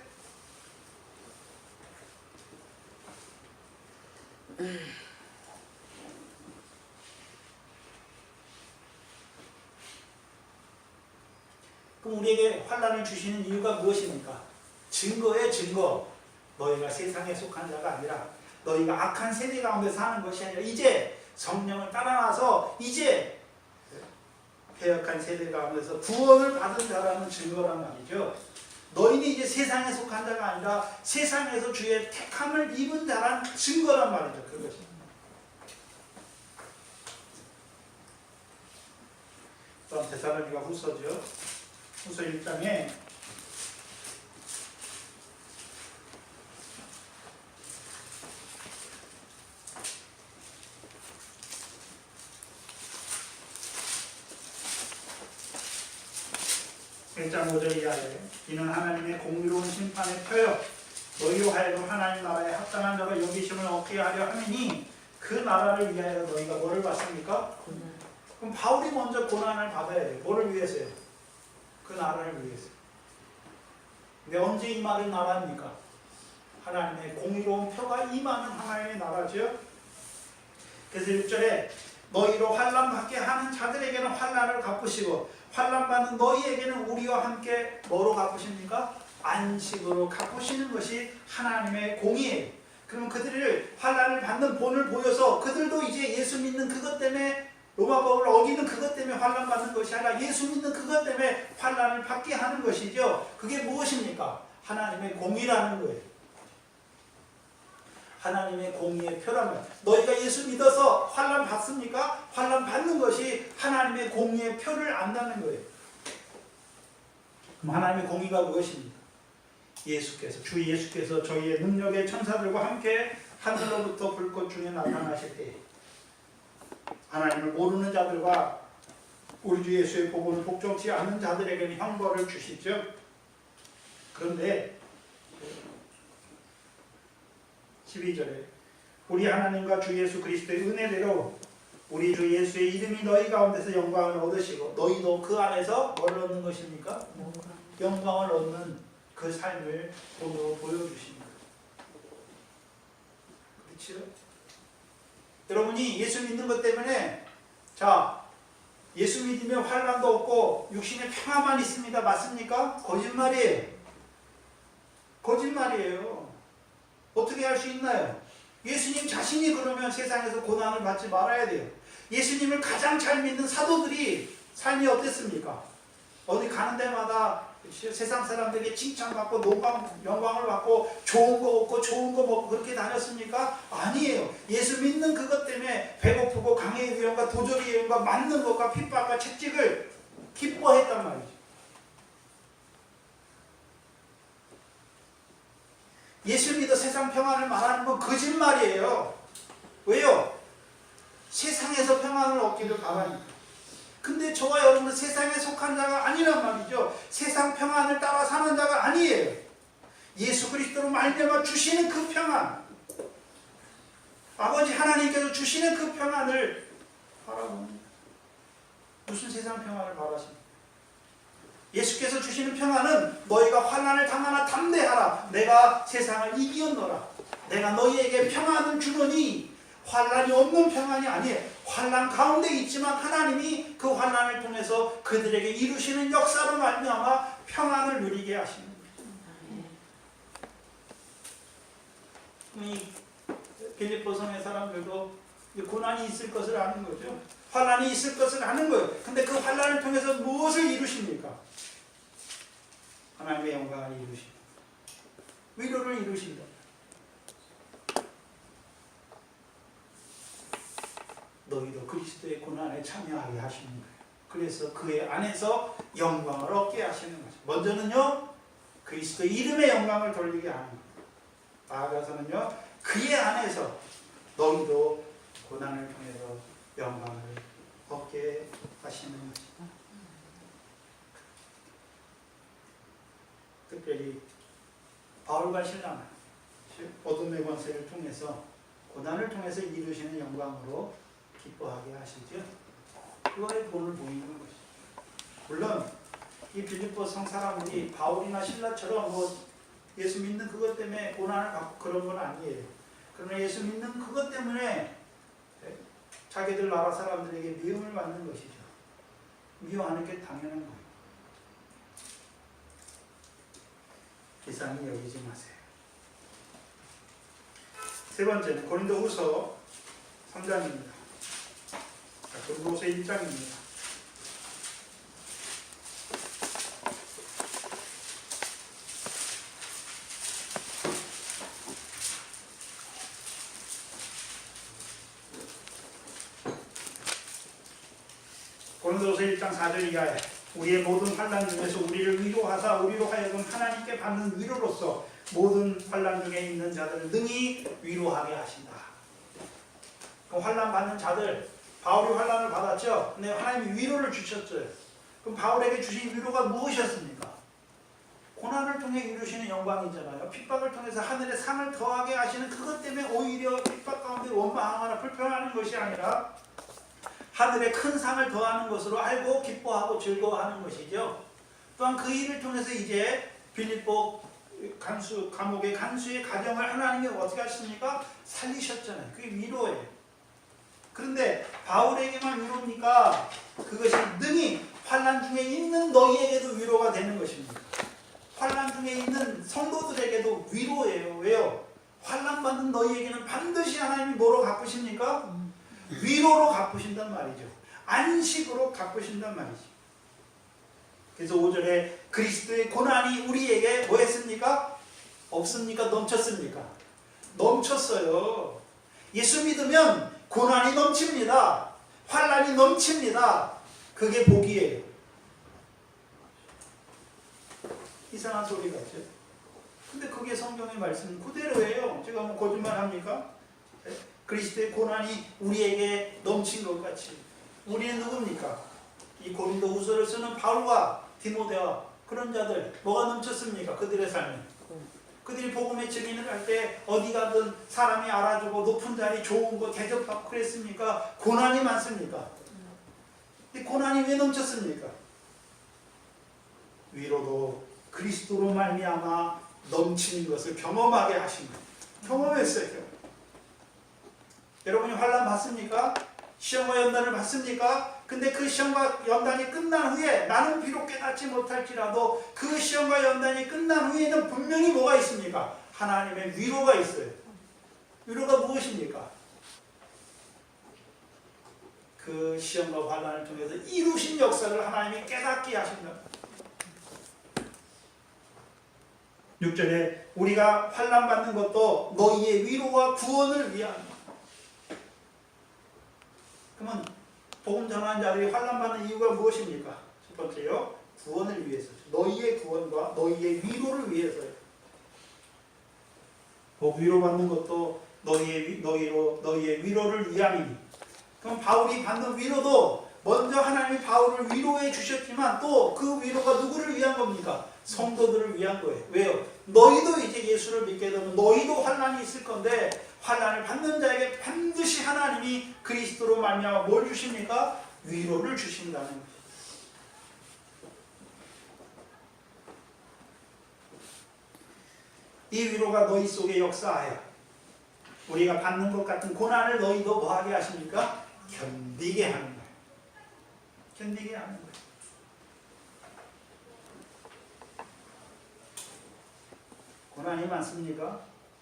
그럼 우리에게 환난을 주시는 이유가 무엇입니까? 증거예요, 증거. 너희가 세상에 속한 자가 아니라 너희가 악한 세대 가운데 사는 것이 아니라 이제 성령을 따라나서 이제 패역한 세대 가운데서 구원을 받은 자라는 증거란 말이죠. 너희는 이제 세상에 속한 자가 아니라 세상에서 주의 택함을 입은 자란 증거란 말이죠. 그것이. 다음 데살로니가 후서죠. 후서 1장에 (1장 5절) 이하에 이는 하나님의 공의로운 심판의 표요 너희로 하여금 하나님 나라에 합당한 자로 여기심을 얻게 하려 함이니 그 나라를 위하여 너희가 뭐를 받습니까? 그럼 바울이 먼저 고난을 받아야 돼요. 뭐를 위해서요? 그 나라를 위해서. 근데 언제 임하는 나라입니까? 하나님의 공의로운 표가 임하는 하나님의 나라죠. 그래서 6절에 너희로 환난받게 하는 자들에게는 환난을 갚으시고 환난받는 너희에게는 우리와 함께 뭐로 갚으십니까? 안식으로 갚으시는 것이 하나님의 공의예요. 그러면 그들을 환난을 받는 본을 보여서 그들도 이제 예수 믿는 그것 때문에 로마법을 어기는 그것 때문에 환난 받는 것이 아니라 예수 믿는 그것 때문에 환난을 받게 하는 것이죠. 그게 무엇입니까? 하나님의 공의라는 거예요. 하나님의 공의의 표라면 너희가 예수 믿어서 환난 받습니까? 환난 받는 것이 하나님의 공의의 표를 안다는 거예요. 그럼 하나님의 공의가 무엇입니까? 주 예수께서 저희의 능력의 천사들과 함께 하늘로부터 불꽃 중에 나타나실 때 하나님을 모르는 자들과 우리 주 예수의 복음을 복종치 않는 자들에게는 형벌을 주시죠. 그런데 12절에 우리 하나님과 주 예수 그리스도의 은혜대로 우리 주 예수의 이름이 너희 가운데서 영광을 얻으시고 너희도 그 안에서 뭘 얻는 것입니까? 영광을 얻는 그 삶을 오늘 보여주십니다. 그렇죠? 여러분이 예수 믿는 것 때문에 예수 믿으면 환난도 없고 육신의 평화만 있습니다. 맞습니까? 거짓말이에요. 거짓말이에요. 어떻게 할 수 있나요? 예수님 자신이 그러면 세상에서 고난을 받지 말아야 돼요. 예수님을 가장 잘 믿는 사도들이 삶이 어땠습니까? 어디 가는 데마다 세상 사람들에게 칭찬받고 영광을 받고 좋은 거 얻고 좋은 거 먹고 그렇게 다녔습니까? 아니에요. 예수 믿는 그것 때문에 배고프고 강의 위험과 도적의 위험과 맞는 것과 핍박과 채찍을 기뻐했단 말이죠. 예수 믿어 세상 평안을 말하는 건 거짓말이에요. 왜요? 세상에서 평안을 얻기를 바라니까. 근데 저와 여러분은 세상에 속한 자가 아니란 말이죠. 세상 평안을 따라 사는 자가 아니에요. 예수 그리스도로 말미암아 주시는 그 평안, 아버지 하나님께서 주시는 그 평안을 바라봅니다. 무슨 세상 평안을 바라십니까? 예수께서 주시는 평안은 너희가 환난을 당하나 담대하라. 내가 세상을 이기었노라. 내가 너희에게 평안을 주노니 환난이 없는 평안이 아니에요. 환난 가운데 있지만 하나님이 그 환난을 통해서 그들에게 이루시는 역사로 말미암아 평안을 누리게 하시는 거예요. 이 빌립보 성의 사람들도 고난이 있을 것을 아는 거죠. 환난이 있을 것을 아는 거예요. 근데 그 환난을 통해서 무엇을 이루십니까? 하나님의 영광을 이루십니다. 위로를 이루신다. 너희도 그리스도의 고난에 참여하게 하시는 거예요. 그래서 그의 안에서 영광을 얻게 하시는 거죠. 먼저는요, 그리스도의 이름의 영광을 돌리게 하는 거예요. 나아가서는요, 그의 안에서 너희도 고난을 통해서 영광을 얻게 하시는 것입니다. 특별히 바울과 실라는 어둠의 권세를 통해서 고난을 통해서 이루시는 영광으로 기뻐하게 하시죠. 그거에 본을 보이는 것이죠. 물론 이 빌립보 성 사람들이 바울이나 실라처럼 예수 믿는 그것 때문에 고난을 받고 그런 건 아니에요. 그러나 예수 믿는 그것 때문에 자기들 나라 사람들에게 미움을 받는 것이죠. 미워하는 게 당연한 거예요. 이상히 여기지 마세요. 세 번째는 고린도후서 3장입니다. 고린도후서 1장입니다. 고린도후서 1장 4절 이하에 우리의 모든 환난 중에서 우리를 위로하사 우리로 하여금 하나님께 받는 위로로서 모든 환난 중에 있는 자들을 능히 위로하게 하신다. 그 환난 받는 자들, 바울이 환난을 받았죠. 근데 하나님이 위로를 주셨어요. 그럼 바울에게 주신 위로가 무엇이었습니까? 고난을 통해 이루시는 영광이잖아요. 핍박을 통해서 하늘의 상을 더하게 하시는 그것 때문에 오히려 핍박 가운데 원망하거나 불평하는 것이 아니라 하늘의 큰 상을 더하는 것으로 알고 기뻐하고 즐거워하는 것이죠. 또한 그 일을 통해서 이제 빌립보 감옥의 간수의 가정을 하나님이 어떻게 하십니까? 살리셨잖아요. 그게 위로예요. 그런데 바울에게만 위로입니까? 그것이 능히 환난 중에 있는 너희에게도 위로가 되는 것입니다. 환난 중에 있는 성도들에게도 위로예요. 왜요? 환난 받는 너희에게는 반드시 하나님이 뭐로 갚으십니까? 위로로 갚으신단 말이죠. 안식으로 갚으신단 말이지. 그래서 5절에 그리스도의 고난이 우리에게 뭐 했습니까? 없습니까? 넘쳤습니까? 넘쳤어요. 예수 믿으면 고난이 넘칩니다. 환난이 넘칩니다. 그게 복이에요. 이상한 소리 같죠? 근데 그게 성경의 말씀 그대로예요. 제가 뭐 거짓말 합니까? 그리스도의 고난이 우리에게 넘친 것 같이. 우리는 누굽니까? 이 고린도후서를 쓰는 바울과 디모데와 그런 자들 뭐가 넘쳤습니까? 그들의 삶에. 그들이 복음의 증인을 할 때 어디 가든 사람이 알아주고 높은 자리 좋은 거 대접받고 그랬습니까? 고난이 많습니까? 이 고난이 왜 넘쳤습니까? 위로도 그리스도로 말미암아 넘치는 것을 경험하게 하신 거예요. 경험했어요. 여러분이 환난 받습니까? 시험과 연단을 받습니까? 근데 그 시험과 연단이 끝난 후에 나는 비록 깨닫지 못할지라도 그 시험과 연단이 끝난 후에는 분명히 뭐가 있습니까? 하나님의 위로가 있어요. 위로가 무엇입니까? 그 시험과 환난을 통해서 이루신 역사를 하나님이 깨닫게 하신다. 6절에 우리가 환난 받는 것도 너희의 위로와 구원을 위함이다. 그러면 복음 전하는 자들이 환난 받는 이유가 무엇입니까? 첫 번째요, 구원을 위해서. 너희의 구원과 너희의 위로를 위해서요. 위로 받는 것도 너희의 위로를 위함이니. 그럼 바울이 받는 위로도 먼저 하나님이 바울을 위로해 주셨지만 또 그 위로가 누구를 위한 겁니까? 성도들을 위한 거예요. 왜요? 너희도 이제 예수를 믿게 되면 너희도 환난이 있을 건데 환난을 받는 자에게 반드시 하나님이 그리스도로 말미암아 뭘 주십니까? 위로를 주신다는 거죠. 이 위로가 너희 속에 역사하여 우리가 받는 것 같은 고난을 너희도 뭐하게 하십니까? 견디게 하는 거예요. 견디게 하는 거예요. 고난이 많습니까?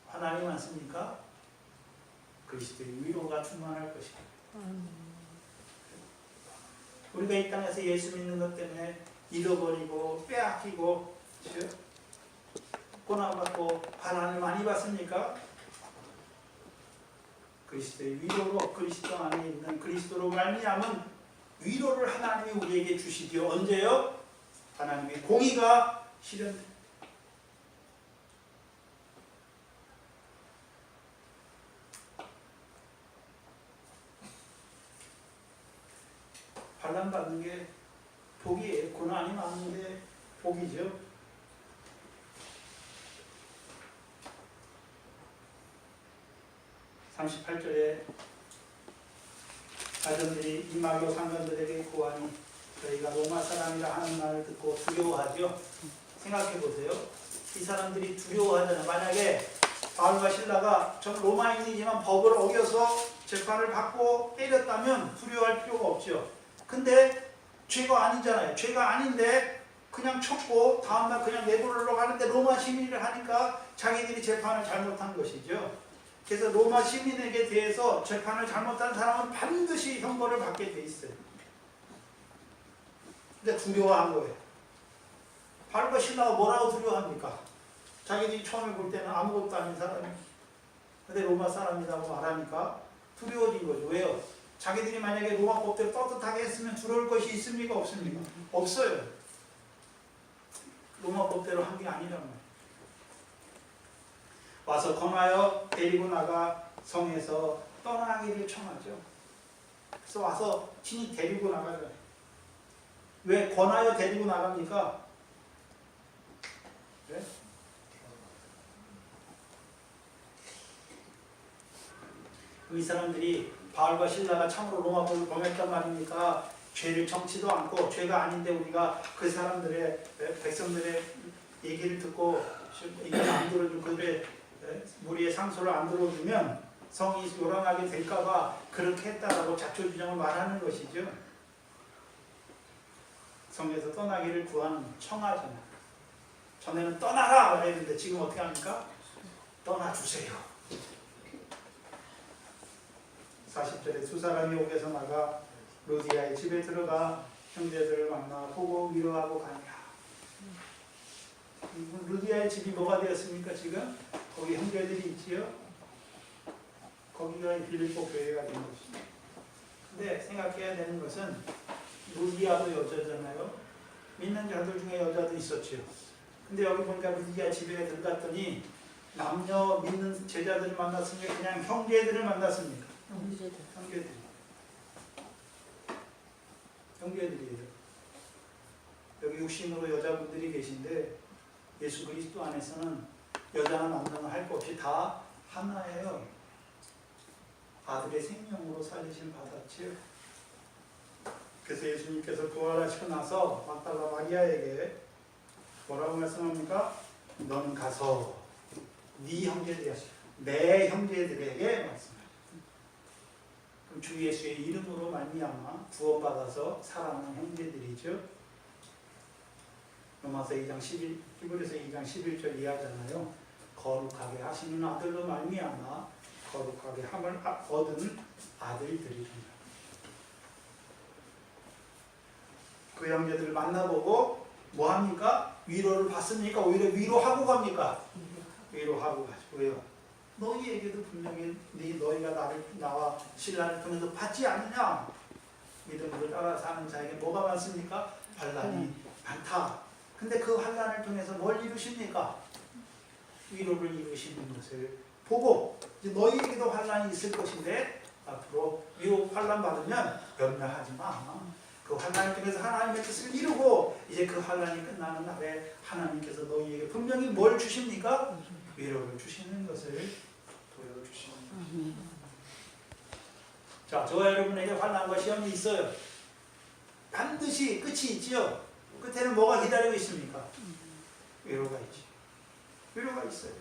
환난이 많습니까? 그리스도의 위로가 충만할 것입니다. 우리가 이 땅에서 예수 믿는 것 때문에 잃어버리고 빼앗기고 고난받고 환난을 많이 받습니까? 그리스도의 위로로 그리스도 안에 있는 그리스도로 말미암은 위로를 하나님이 우리에게 주시지요. 언제요? 하나님의 공의가 실현됩니다. 환난 받는 게 복이에요. 고난이 많은 게 복이죠. 38절에 자전들이 이마교 상관들에게 고하니 저희가 로마 사람이라 하는 말을 듣고 두려워하죠. 생각해 보세요. 이 사람들이 두려워하잖아요. 만약에 바울과 실라가 전 로마인이지만 법을 어겨서 재판을 받고 때렸다면 두려워할 필요가 없죠. 근데 죄가 아니잖아요. 죄가 아닌데 그냥 쳤고 다음날 그냥 내보내러 가는데 로마 시민이라 하니까 자기들이 재판을 잘못한 것이죠. 그래서 로마 시민에게 대해서 재판을 잘못한 사람은 반드시 형벌을 받게 돼 있어요. 근데 두려워한 거예요. 바울과 실라가 뭐라고 두려워합니까? 자기들이 처음에 볼 때는 아무것도 아닌 사람이 근데 로마 사람이라고 말하니까 두려워진 거죠. 왜요? 자기들이 만약에 로마 법대로 떳떳하게 했으면 두려울 것이 있습니까? 없습니까? 없어요. 로마 법대로 한 게 아니란 말이에요. 와서 권하여 데리고 나가 성에서 떠나기를 청하죠. 그래서 와서 친히 데리고 나가잖아요. 왜 권하여 데리고 나갑니까? 네? 이 사람들이 바울과 실라가 참으로 로마법을 범했단 말입니까? 죄를 정치도 않고 죄가 아닌데 우리가 그 사람들의 백성들의 얘기를 듣고 이걸 안 들어주고 그들의 무리의 상소를 안 들어주면 성이 요란하게 될까봐 그렇게 했다라고 자초지종을 말하는 것이죠. 성에서 떠나기를 구하는 청하잖아요. 전에는 떠나라 그랬는데 지금 어떻게 합니까? 떠나주세요. 40절에 두 사람이 옥에서 나가 루디아의 집에 들어가 형제들을 만나 보고 위로하고 가니라. 루디아의 집이 뭐가 되었습니까? 지금 거기 형제들이 있지요. 거기가 빌립보 교회가 된 것입니다. 근데 생각해야 되는 것은 루디아도 여자잖아요. 믿는 자들 중에 여자도 있었지요. 근데 여기 보니까 루디아 집에 들어갔더니 남녀 믿는 제자들을 만났습니까? 그냥 형제들을 만났습니까? 형제들이에요. 여기 육신으로 여자분들이 계신데 예수 그리스도 안에서는 여자나 남자나 할 것 없이 다 하나예요. 아들의 생명으로 살리심 받았지요. 그래서 예수님께서 부활하시고 나서 막달라 마리아에게 뭐라고 말씀합니까? 너는 가서 네 형제들, 내 형제들에게 말씀하시오. 그럼 주 예수의 이름으로 말미암아 구원받아서 살아나는 형제들이죠. 로마서 2장 11, 히브리서 2장 11절 이하잖아요. 거룩하게 하시는 아들로 말미암아 거룩하게 함을 얻은 아들들이랍니다. 그 형제들을 만나보고 뭐합니까? 위로를 받습니까? 오히려 위로하고 갑니까? 위로하고 가죠. 왜요? 너희에게도 분명히 너희가 나와 신라를 통해서 받지 않느냐? 믿음으로 따라 사는 자에게 뭐가 많습니까? 환난이 많다. 근데 그 환난을 통해서 뭘 이루십니까? 위로를 이루시는 것을 보고 이제 너희에게도 환난이 있을 것인데 앞으로 위로 환난 받으면 염려하지 마. 그 환난을 통해서 하나님의 뜻을 이루고 이제 그 환난이 끝나는 날에 하나님께서 너희에게 분명히 뭘 주십니까? 위로를 주시는 것을 보여주시는 것입니다. 자, 저와 여러분에게 환난과 시험이 있어요. 반드시 끝이 있지요. 끝에는 뭐가 기다리고 있습니까? 위로가 있지. 위로가 있어요.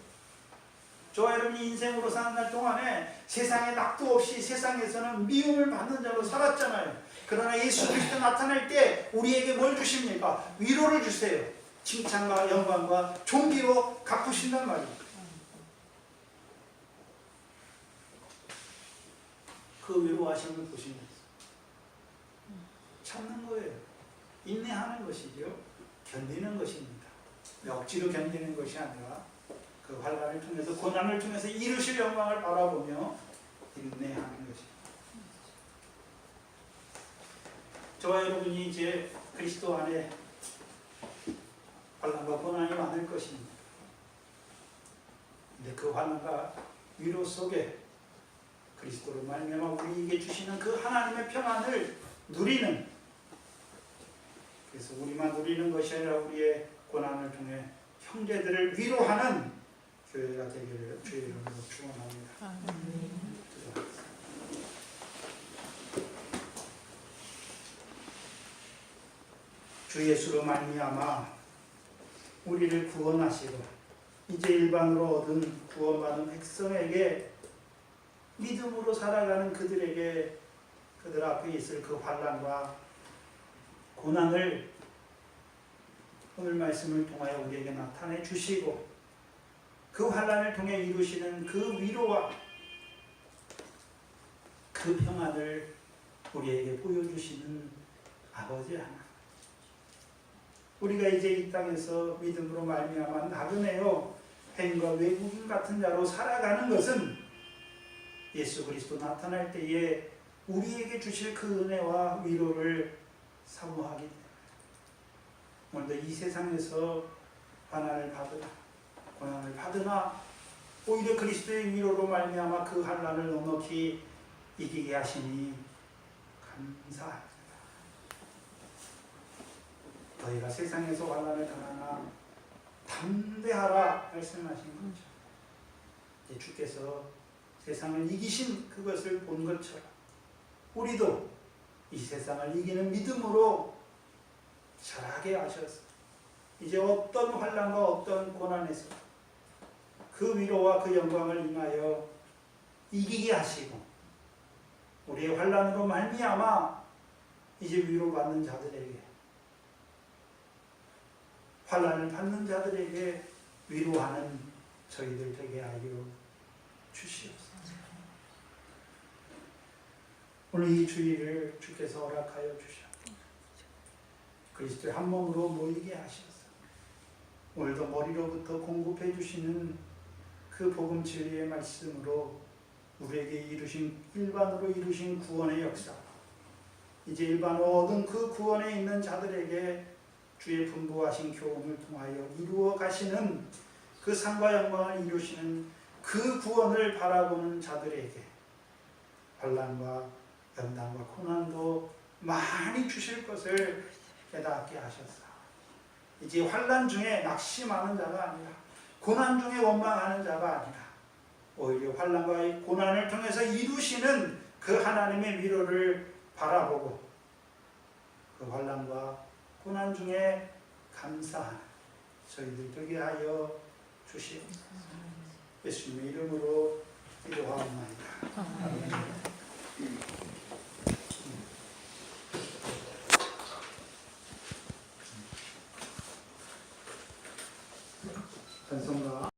저와 여러분이 인생으로 사는 날 동안에 세상에 낙도 없이 세상에서는 미움을 받는 자로 살았잖아요. 그러나 예수 그리스도 나타날 때 우리에게 뭘 주십니까? 위로를 주세요. 칭찬과 영광과 존귀로 갚으신단 말입니다. 그 위로하심을 보시면서 참는 거예요. 인내하는 것이죠. 견디는 것입니다. 억지로 견디는 것이 아니라 그 환난을 통해서 고난을 통해서 이루실 영광을 바라보며 인내하는 것입니다. 저와 여러분이 이제 그리스도 안에 환난과 고난이 많을 것입니다. 근데 그 환난과 위로 속에 그리스도로 말미암아 우리에게 주시는 그 하나님의 평안을 누리는, 그래서 우리만 누리는 것이 아니라 우리의 고난을 통해 형제들을 위로하는 교회가 되기를 주의 이름으로 축원합니다. 주 예수로 말미암아 우리를 구원하시고 이제 일반으로 얻은 구원받은 백성에게 믿음으로 살아가는 그들에게 그들 앞에 있을 그 환난과 고난을 오늘 말씀을 통하여 우리에게 나타내 주시고 그 환난을 통해 이루시는 그 위로와 그 평안을 우리에게 보여주시는 아버지 하나. 우리가 이제 이 땅에서 믿음으로 말미암아 나그네요 행과 외국인 같은 자로 살아가는 것은 예수 그리스도 나타날 때에 우리에게 주실 그 은혜와 위로를 사모하기 때문에 오늘도 이 세상에서 환난을 받으나 고난을 받으나 오히려 그리스도의 위로로 말미암아 그 환난을 넉넉히 이기게 하시니 감사합니다. 너희가 세상에서 환난을 당하나 담대하라 말씀하신 거죠. 이제 주께서 세상을 이기신 그것을 본 것처럼 우리도 이 세상을 이기는 믿음으로 자라게 하셔서 이제 어떤 환난과 어떤 고난에서 그 위로와 그 영광을 인하여 이기게 하시고 우리의 환난으로 말미암아 이제 위로받는 자들에게 환난을 받는 자들에게 위로하는 저희들 되게 하여 주시옵소서. 오늘 이 주일을 주께서 허락하여 주셨고 그리스도의 한 몸으로 모이게 하셔서 오늘도 머리로부터 공급해 주시는 그 복음 진리의 말씀으로 우리에게 이루신 일반으로 이루신 구원의 역사, 이제 일반으로 얻은 그 구원에 있는 자들에게 주의 분부하신 교훈을 통하여 이루어 가시는 그 상과 영광을 이루시는 그 구원을 바라보는 자들에게 환난과 연단과 고난도 많이 주실 것을 깨닫게 하셨사. 이제 환난 중에 낙심하는 자가 아니라 고난 중에 원망하는 자가 아니라 오히려 환난과 고난을 통해서 이루시는 그 하나님의 위로를 바라보고 그 환난과 고난 중에 감사하는 저희들 되게 하여 주시옵소서. 예수님의 이름으로 기도하옵나이다. 아멘.